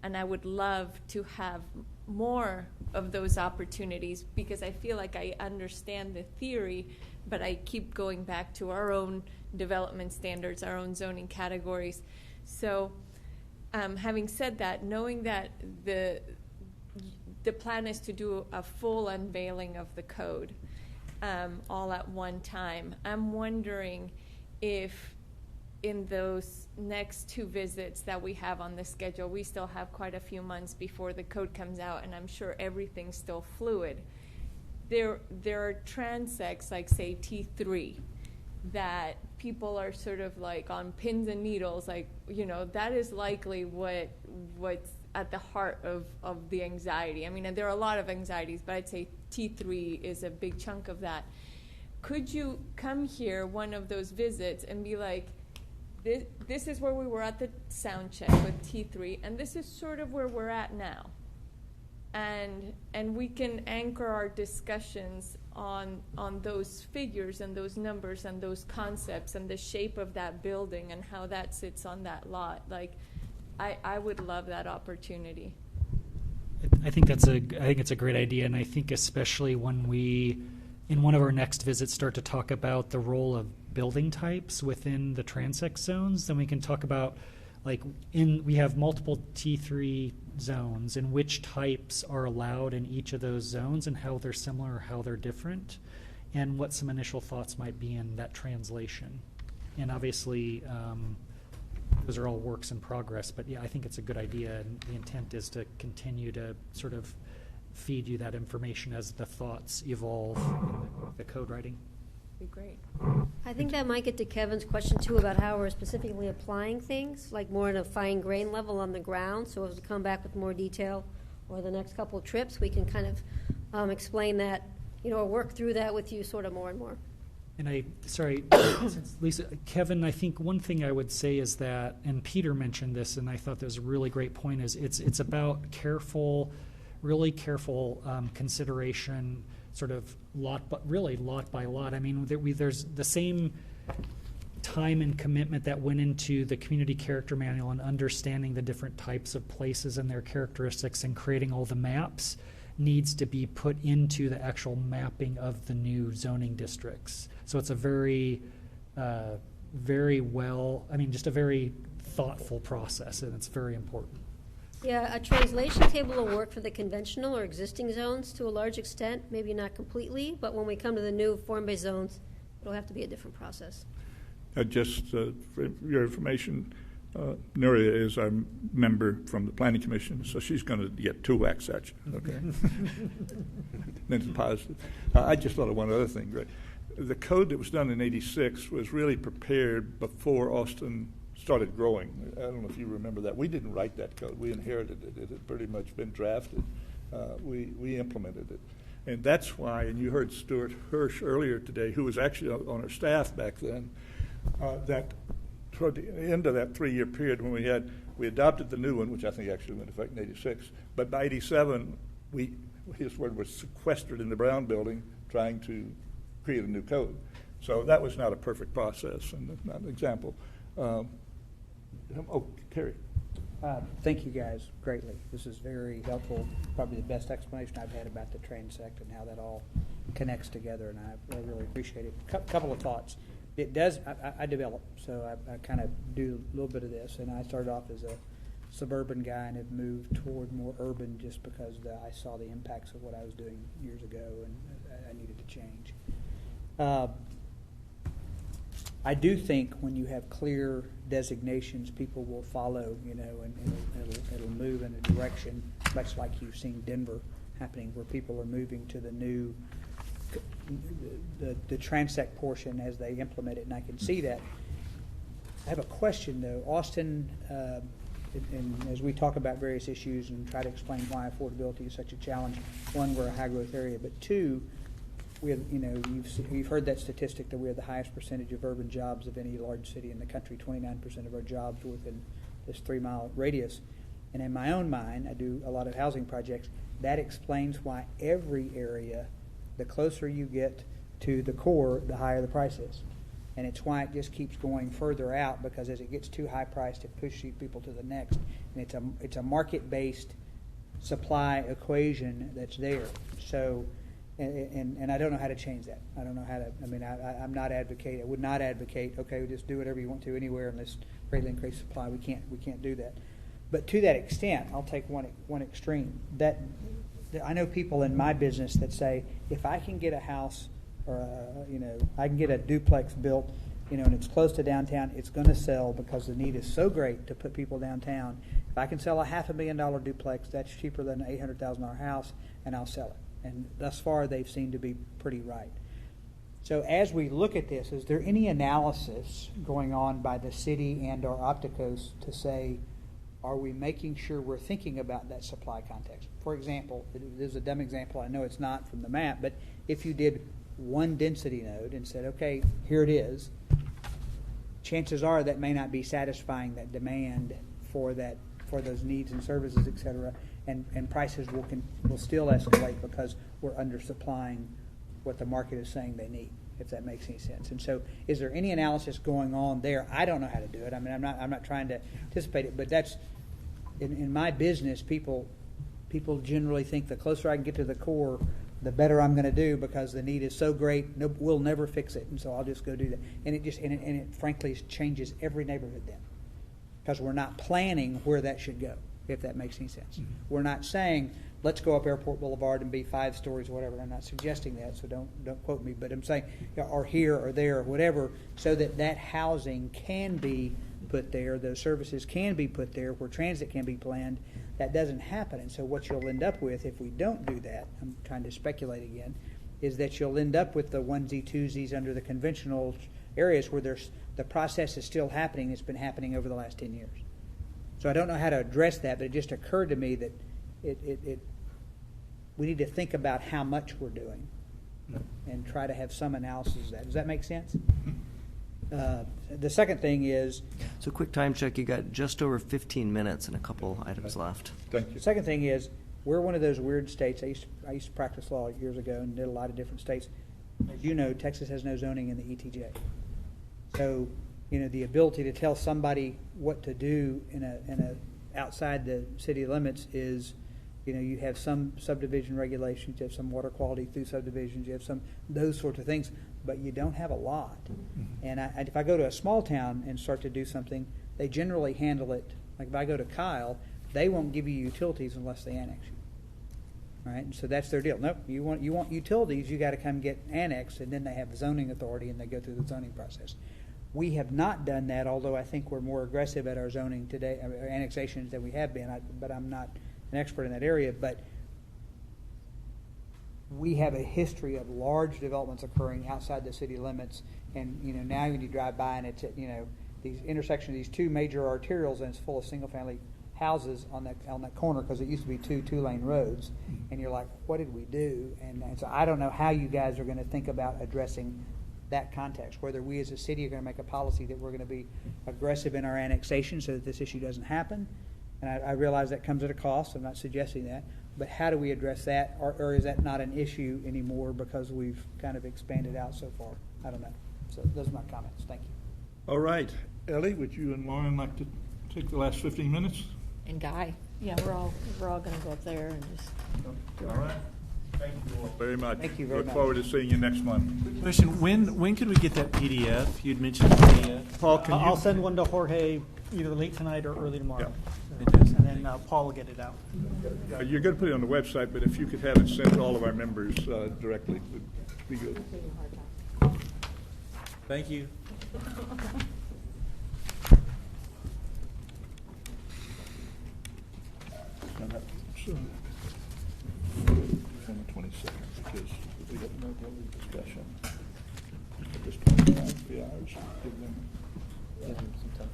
And I would love to have more of those opportunities, because I feel like I understand the theory, but I keep going back to our own development standards, our own zoning categories. So having said that, knowing that the plan is to do a full unveiling of the code all at one time, I'm wondering if in those next 2 visits that we have on the schedule, we still have quite a few months before the code comes out, and I'm sure everything's still fluid. There are transects, like say T3, that people are sort of like on pins and needles, like, that is likely what's at the heart of the anxiety. I mean, there are a lot of anxieties, but I'd say T3 is a big chunk of that. Could you come here one of those visits and be like, this is where we were at the sound check with T3, and this is sort of where we're at now. And we can anchor our discussions on those figures and those numbers and those concepts and the shape of that building and how that sits on that lot. Like, I would love that opportunity. I think it's a great idea, and I think especially when we, in one of our next visits, start to talk about the role of building types within the transect zones, then we can talk about like we have multiple T3 zones, and which types are allowed in each of those zones, and how they're similar or how they're different, and what some initial thoughts might be in that translation. And obviously, those are all works in progress, but yeah, I think it's a good idea, and the intent is to continue to sort of feed you that information as the thoughts evolve in the code writing. Be great. I think that might get to Kevin's question too about how we're specifically applying things, like more at a fine grain level on the ground. So as we come back with more detail or the next couple of trips, we can kind of explain that, or work through that with you sort of more and more. And since Lisa, Kevin, I think one thing I would say is that, and Peter mentioned this, and I thought that was a really great point, is it's about really careful consideration, sort of lot by lot. I mean, there's the same time and commitment that went into the community character manual and understanding the different types of places and their characteristics and creating all the maps needs to be put into the actual mapping of the new zoning districts. So it's a very just a very thoughtful process, and it's very important. Yeah, a translation table will work for the conventional or existing zones to a large extent, maybe not completely, but when we come to the new form-based zones, it'll have to be a different process. Just for your information, Nuria is our member from the Planning Commission, so she's going to get 2 whacks at you, okay? Then it's positive. I just thought of one other thing, Greg. The code that was done in '86 was really prepared before Austin started growing. I don't know if you remember that. We didn't write that code. We inherited it. It had pretty much been drafted. We implemented it. And that's why, and you heard Stuart Hirsch earlier today, who was actually on our staff back then, that toward the end of that 3-year period when we adopted the new one, which I think actually went into effect in '86, but by '87, his word was sequestered in the Brown building trying to create a new code. So that was not a perfect process, and that's not an example. Terry. Thank you guys greatly. This is very helpful. Probably the best explanation I've had about the transect and how that all connects together, and I really appreciate it. Couple of thoughts. It does. I develop, so I kind of do a little bit of this, and I started off as a suburban guy and have moved toward more urban just because I saw the impacts of what I was doing years ago, and I needed to change. I do think when you have clear designations, people will follow, and it'll move in a direction, much like you've seen Denver happening, where people are moving to the new, the transect portion as they implement it, and I can see that. I have a question, though. Austin, and as we talk about various issues and try to explain why affordability is such a challenge, one, we're a high-growth area, but two, we have, you've heard that statistic that we have the highest percentage of urban jobs of any large city in the country. 29% of our jobs within this 3-mile radius. And in my own mind, I do a lot of housing projects. That explains why every area, the closer you get to the core, the higher the price is. And it's why it just keeps going further out, because as it gets too high priced, it pushes people to the next. And it's a market-based supply equation that's there. So. And I don't know how to change that. I don't know how to. I mean, I'm not advocate. I would not advocate. Okay, we just do whatever you want to anywhere, and let's greatly increase supply. We can't do that. But to that extent, I'll take one extreme. That I know people in my business that say, if I can get a house, or I can get a duplex built, and it's close to downtown, it's going to sell because the need is so great to put people downtown. If I can sell a $500,000 duplex, that's cheaper than an $800,000 house, and I'll sell it. And thus far, they've seemed to be pretty right. So as we look at this, is there any analysis going on by the city and or Opticos to say, are we making sure we're thinking about that supply context? For example, there's a dumb example, I know it's not from the map, but if you did one density node and said, okay, here it is, chances are that may not be satisfying that demand for those needs and services, et cetera. And prices will still escalate because we're undersupplying what the market is saying they need, if that makes any sense. And so, is there any analysis going on there? I don't know how to do it. I mean, I'm not trying to anticipate it, but that's in my business. People generally think the closer I can get to the core, the better I'm going to do, because the need is so great. We'll never fix it, and so I'll just go do that. And it frankly changes every neighborhood then. because we're not planning where that should go, if that makes any sense. We're not saying, let's go up Airport Boulevard and be 5 stories or whatever. I'm not suggesting that, so don't quote me. But I'm saying, or here or there or whatever, so that housing can be put there, those services can be put there, where transit can be planned. That doesn't happen. And so what you'll end up with, if we don't do that, I'm trying to speculate again, is that you'll end up with the onesie, twosies under the conventional areas where the process is still happening. It's been happening over the last 10 years. So I don't know how to address that, but it just occurred to me that we need to think about how much we're doing and try to have some analysis of that. Does that make sense? The second thing is... So quick time check, you got just over 15 minutes and a couple items left. Thank you. The second thing is, we're one of those weird states. I used to practice law years ago and did a lot of different states. As you know, Texas has no zoning in the ETJ. So, the ability to tell somebody what to do in a outside the city limits is, you have some subdivision regulations, you have some water quality through subdivisions, you have some those sorts of things, but you don't have a lot. And if I go to a small town and start to do something, they generally handle it. Like if I go to Kyle, they won't give you utilities unless they annex you. All right, and so that's their deal. Nope, you want utilities, you got to come get annexed, and then they have the zoning authority and they go through the zoning process. We have not done that, although I think we're more aggressive at our zoning today, our annexations than we have been. But I'm not an expert in that area. But we have a history of large developments occurring outside the city limits, and now when you drive by and it's at these intersections of these 2 major arterials, and it's full of single-family houses on that corner, because it used to be 2 two-lane roads, and you're like, what did we do? And so I don't know how you guys are going to think about addressing that context, whether we as a city are going to make a policy that we're going to be aggressive in our annexation so that this issue doesn't happen. And I realize that comes at a cost. I'm not suggesting that. But how do we address that? Or is that not an issue anymore because we've kind of expanded out so far? I don't know. So those are my comments. Thank you. All right. Ellie, would you and Lauren like to take the last 15 minutes? And Guy. Yeah, we're all going to go up there and just... All right. Thank you all very much. Thank you very much. Look forward to seeing you next month. Question, when could we get that PDF? You'd mentioned the PDF. Paul, I'll send one to Jorge either late tonight or early tomorrow. Yeah. And then Paul will get it out. You're going to put it on the website, but if you could have it sent to all of our members directly, it would be good. Thank you. On the 22nd, because we have no discussion. At this point in time, 3 hours, give them some time.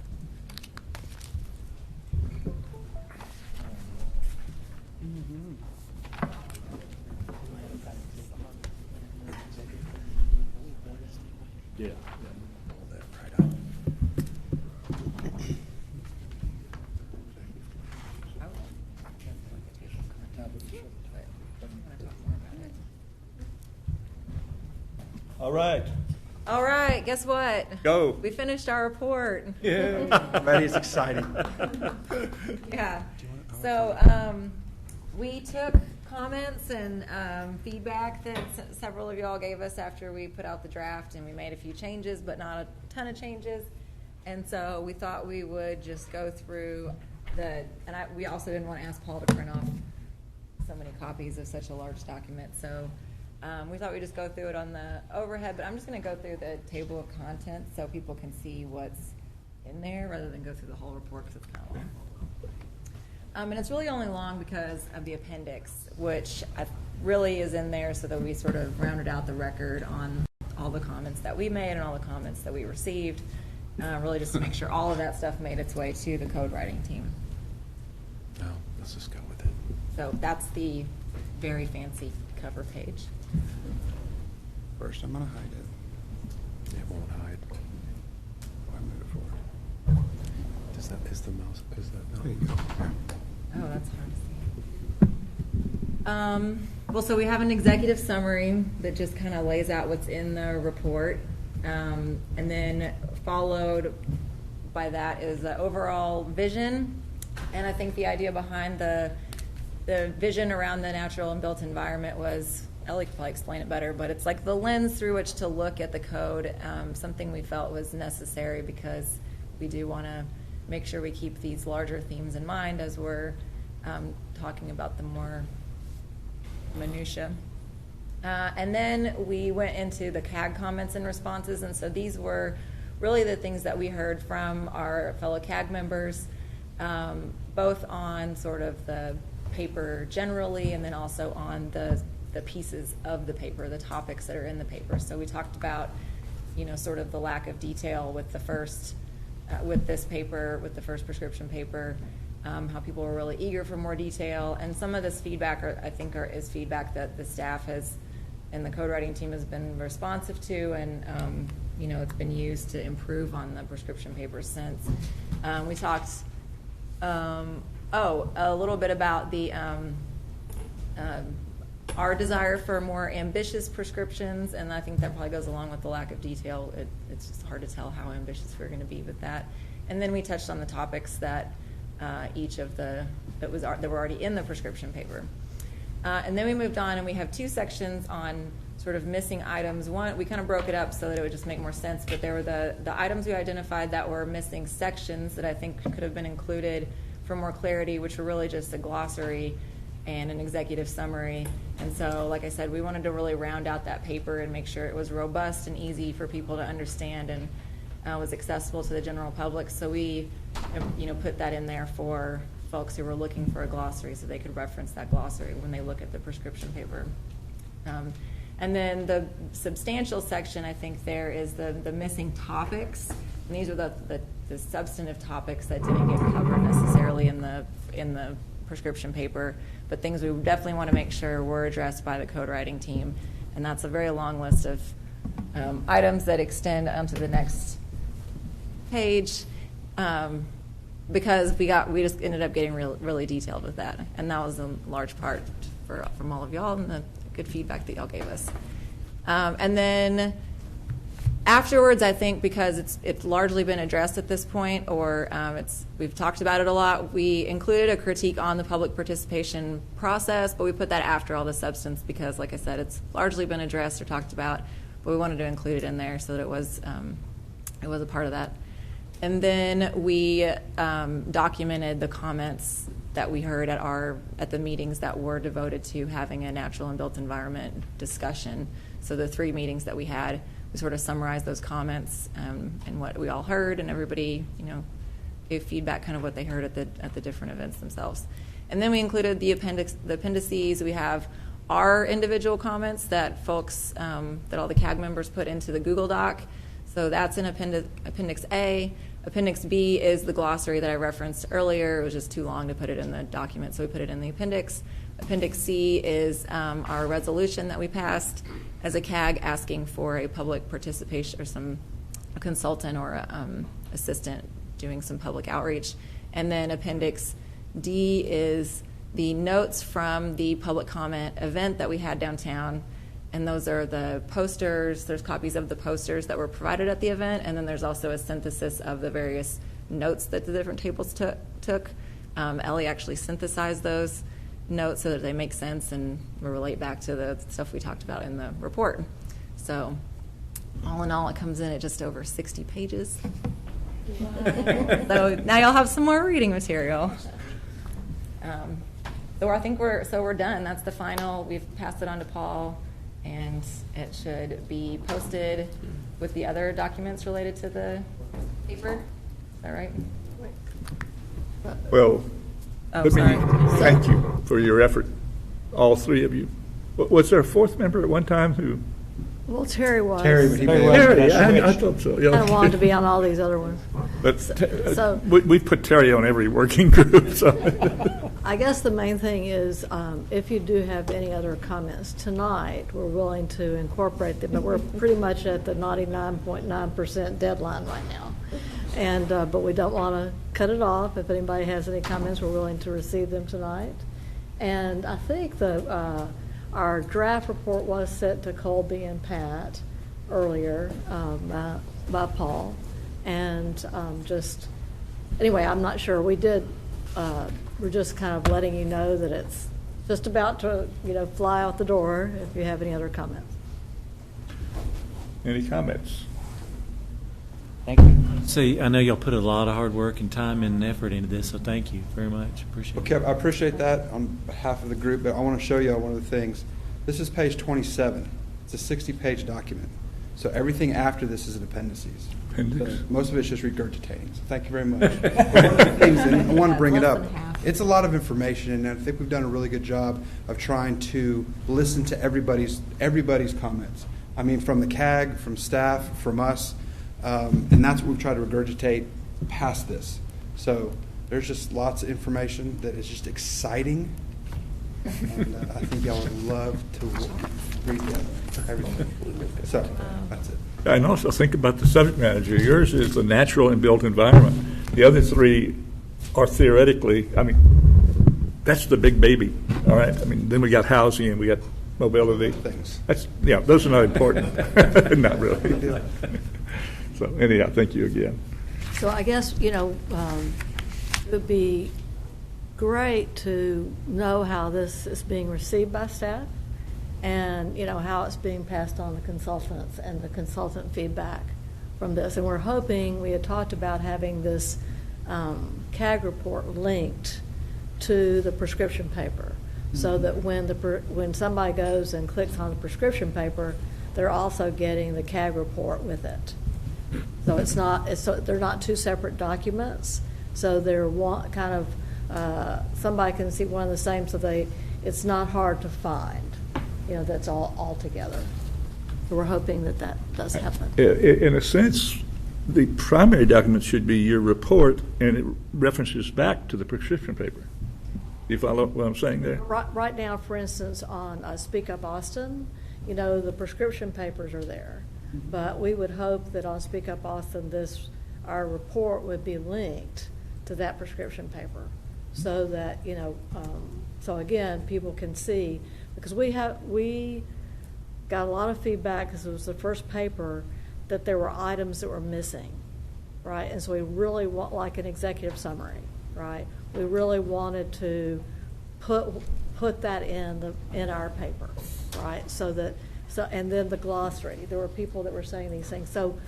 Yeah. All right. All right, guess what? Go. We finished our report. Yeah. That is exciting. Yeah. So we took comments and feedback that several of y'all gave us after we put out the draft, and we made a few changes, but not a ton of changes. And so we thought we would just go through we also didn't want to ask Paul to print off so many copies of such a large document. So we thought we'd just go through it on the overhead, but I'm just going to go through the table of contents so people can see what's in there rather than go through the whole report because it's kind of long. And it's really only long because of the appendix, which really is in there so that we sort of rounded out the record on all the comments that we made and all the comments that we received, really just to make sure all of that stuff made its way to the code writing team. No, let's just go with it. So that's the very fancy cover page. First, I'm going to hide it. It won't hide. Why move it forward? Is the mouse? Is that? There you go. Oh, that's hard to see. Well, so we have an executive summary that just kind of lays out what's in the report. And then followed by that is the overall vision. And I think the idea behind the vision around the natural and built environment was, Ellie could probably explain it better, but it's like the lens through which to look at the code, something we felt was necessary because we do want to make sure we keep these larger themes in mind as we're talking about the more minutia. And then we went into the CAG comments and responses, and so these were really the things that we heard from our fellow CAG members, both on sort of the paper generally, and then also on the pieces of the paper, the topics that are in the paper. So we talked about, sort of the lack of detail with the first, with this paper, with the first prescription paper, how people were really eager for more detail, and some of this feedback, is feedback that the staff has and the code writing team has been responsive to, and it's been used to improve on the prescription papers since. We talked a little bit about the our desire for more ambitious prescriptions, and I think that probably goes along with the lack of detail. It's just hard to tell how ambitious we're going to be with that. And then we touched on the topics that that were already in the prescription paper. And then we moved on, and we have two sections on sort of missing items. One, we kind of broke it up so that it would just make more sense, but there were the items we identified that were missing sections that I think could have been included for more clarity, which were really just a glossary and an executive summary. And so, like I said, we wanted to really round out that paper and make sure it was robust and easy for people to understand and was accessible to the general public. So we, put that in there for folks who were looking for a glossary so they could reference that glossary when they look at the prescription paper. And then the substantial section, I think there is the missing topics. And these are the substantive topics that didn't get covered necessarily in the prescription paper, but things we definitely want to make sure were addressed by the code writing team. And that's a very long list of items that extend onto the next page, because we just ended up getting really detailed with that, and that was in large part from all of y'all and the good feedback that y'all gave us. And then afterwards, I think because it's largely been addressed at this point, or we've talked about it a lot, we included a critique on the public participation process, but we put that after all the substance because, like I said, it's largely been addressed or talked about, but we wanted to include it in there so that it was a part of that. And then we documented the comments that we heard at the meetings that were devoted to having a natural and built environment discussion. So the 3 meetings that we had, we sort of summarized those comments and what we all heard, and everybody, gave feedback, kind of what they heard at the different events themselves. And then we included the appendices. We have our individual comments that folks, that all the CAG members put into the Google Doc. So that's in Appendix A. Appendix B is the glossary that I referenced earlier. It was just too long to put it in the document, so we put it in the appendix. Appendix C is our resolution that we passed as a CAG asking for a public participation or a consultant or assistant doing some public outreach. And then Appendix D is the notes from the public comment event that we had downtown. And those are the posters. There's copies of the posters that were provided at the event, and then there's also a synthesis of the various notes that the different tables took. Ellie actually synthesized those notes so that they make sense and relate back to the stuff we talked about in the report. So all in all, it comes in at just over 60 pages. So now y'all have some more reading material. So I think we're done. That's the final. We've passed it on to Paul, and it should be posted with the other documents related to the paper. Is that right? Well, let me thank you for your effort, all 3 of you. Was there a 4th member at one time who? Well, Terry was. Terry, I thought so. Yeah. I wanted to be on all these other ones. But so we put Terry on every working group. So. I guess the main thing is if you do have any other comments tonight, we're willing to incorporate them, but we're pretty much at the 99.9% deadline right now. And but we don't want to cut it off. If anybody has any comments, we're willing to receive them tonight. And I think our draft report was sent to Colby and Pat earlier by Paul. And anyway, I'm not sure. We did. We're just kind of letting you know that it's just about to, fly out the door. If you have any other comments. Any comments? Thank you. See, I know y'all put a lot of hard work and time and effort into this, so thank you very much. Appreciate it. Okay, I appreciate that on behalf of the group, but I want to show you one of the things. This is page 27. It's a 60-page document. So everything after this is in appendices. So most of it's just regurgitating. So thank you very much. One of the things, and I want to bring it up, it's a lot of information, and I think we've done a really good job of trying to listen to everybody's comments. I mean, from the CAG, from staff, from us, and that's what we've tried to regurgitate past this. So there's just lots of information that is just exciting, and I think y'all would love to read everything. So that's it. And also think about the subject matter. Yours is the natural and built environment. The other three are theoretically, I mean, that's the big baby, all right? I mean, then we got housing and we got mobility. Things. That's, yeah, those are not important. Not really. So anyhow, thank you again. So I guess, it would be great to know how this is being received by staff and, how it's being passed on to consultants and the consultant feedback from this. And we're hoping, we had talked about having this CAG report linked to the prescription paper so that when somebody goes and clicks on the prescription paper, they're also getting the CAG report with it. So they're not two separate documents. So they're somebody can see one and the same. So it's not hard to find. That's all together. So we're hoping that does happen. In a sense, the primary document should be your report, and it references back to the prescription paper. You follow what I'm saying there? Right now, for instance, on Speak Up Austin, the prescription papers are there. But we would hope that on Speak Up Austin, our report would be linked to that prescription paper so that, so again, people can see. Because we got a lot of feedback because it was the first paper that there were items that were missing, right? And so we really want like an executive summary, right? We really wanted to put that in our paper, right? And then the glossary. There were people that were saying these things. So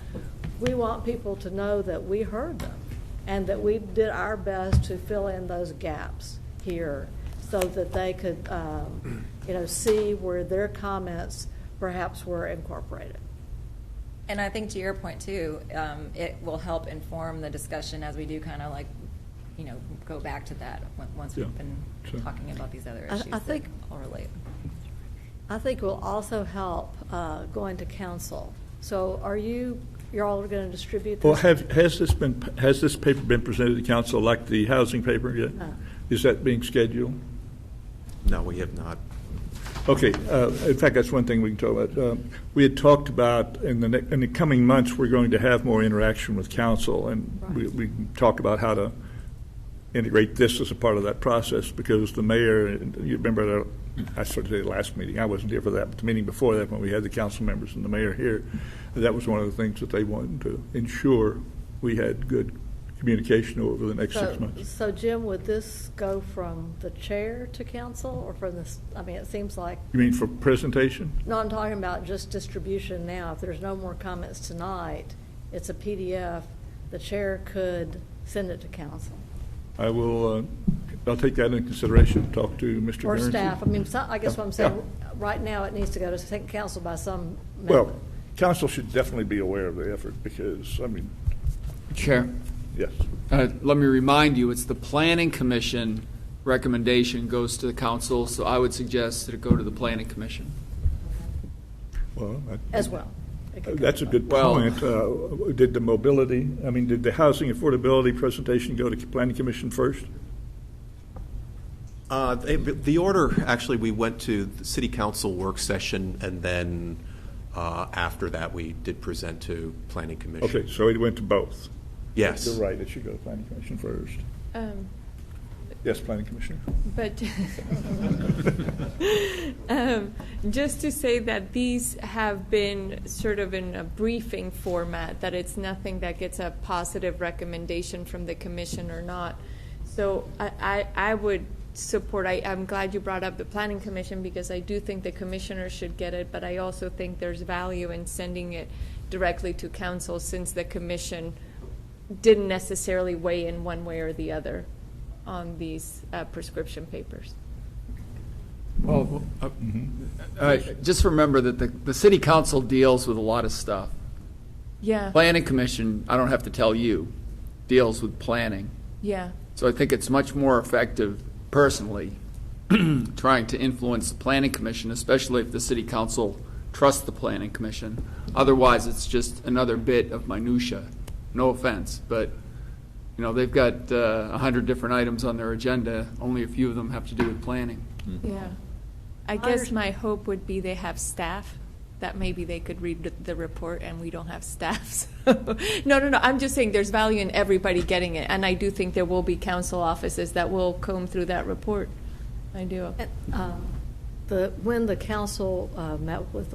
we want people to know that we heard them and that we did our best to fill in those gaps here so that they could, see where their comments perhaps were incorporated. And I think to your point too, it will help inform the discussion as we do kind of go back to that once we've been talking about these other issues that all relate. I think will also help going to council. So you're all going to distribute this? Well, has this paper been presented to council like the housing paper yet? No. Is that being scheduled? No, we have not. Okay. In fact, that's one thing we can talk about. We had talked about in the coming months we're going to have more interaction with council, and right. we talked about how to integrate this as a part of that process because the mayor, you remember I started the last meeting. I wasn't here for that, but the meeting before that when we had the council members and the mayor here, that was one of the things that they wanted to ensure we had good communication over the next 6 months. So, Jim, would this go from the chair to council or from this? I mean, it seems like. You mean for presentation? No, I'm talking about just distribution now. If there's no more comments tonight, it's a PDF. The chair could send it to council. I will. I'll take that into consideration. Talk to Mr. Or Guernsey. staff. I mean, I guess what I'm saying, right now it needs to go to council by some member. Well, council should definitely be aware of the effort because, I mean. Chair. Yes. Let me remind you, it's the Planning Commission recommendation goes to the council, so I would suggest that it go to the Planning Commission. Well, as well. That's a good point. Did the mobility, did the housing affordability presentation go to the Planning Commission first? The order, actually, we went to the City Council work session, and then after that, we did present to Planning Commission. Okay, so it went to both. Yes. You're right, it should go to Planning Commission first. Yes, Planning Commissioner. But just to say that these have been sort of in a briefing format, that it's nothing that gets a positive recommendation from the commission or not. So I would support, I'm glad you brought up the Planning Commission because I do think the commissioners should get it, but I also think there's value in sending it directly to council, since the commission didn't necessarily weigh in one way or the other on these prescription papers. Well, just remember that the city council deals with a lot of stuff. Yeah. Planning commission, I don't have to tell you, deals with planning. Yeah. So I think it's much more effective, personally, trying to influence the planning commission, especially if the city council trusts the planning commission. Otherwise, it's just another bit of minutia. No offense, but they've got 100 different items on their agenda. Only a few of them have to do with planning. Yeah. I guess my hope would be they have staff, that maybe they could read the report, and we don't have staff. No. I'm just saying there's value in everybody getting it, and I do think there will be council offices that will comb through that report. I do. When the council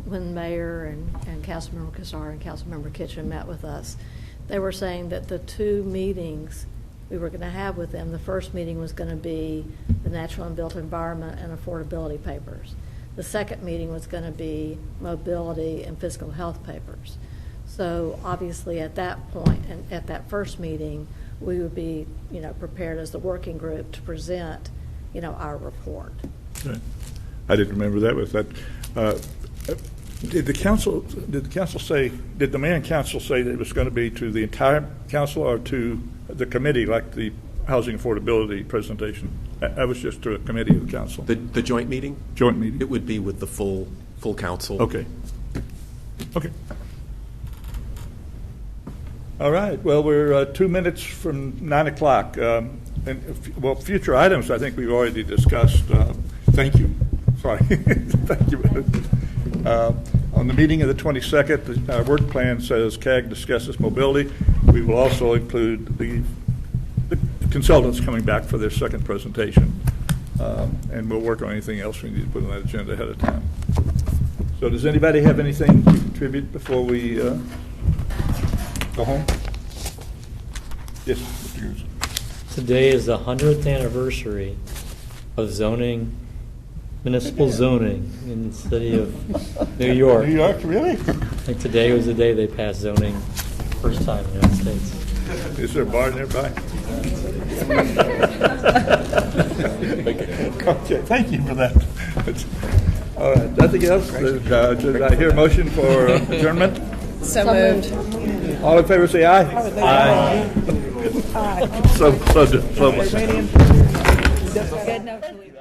when Mayor and Councilmember Cassar and Councilmember Kitchen met with us, they were saying that the 2 meetings we were going to have with them, the first meeting was going to be the natural and built environment and affordability papers. The second meeting was going to be mobility and physical health papers. So obviously at that point and at that first meeting, we would be, prepared as the working group to present, our report. Right. I didn't remember that with that. Did the mayor and council say that it was going to be to the entire council or to the committee, like the housing affordability presentation? I was just to a committee of the council. The joint meeting? Joint meeting. It would be with the full council. Okay. All right. Well, we're 2 minutes from 9 o'clock. Future items I think we've already discussed. Thank you. Sorry. Thank you. On the meeting of the 22nd, our work plan says CAG discusses mobility. We will also include the consultants coming back for their second presentation. And we'll work on anything else we need to put on that agenda ahead of time. So does anybody have anything to contribute before we go home? Yes, Mr. Hughes. Today is the 100th anniversary of municipal zoning in the city of New York. New York, really? I think today was the day they passed zoning first time in the United States. Is there a bar nearby? Okay, thank you for that. All right, nothing else? Did I hear a motion for adjournment? So moved. All in favor say aye. Aye. So much. Good note to leave.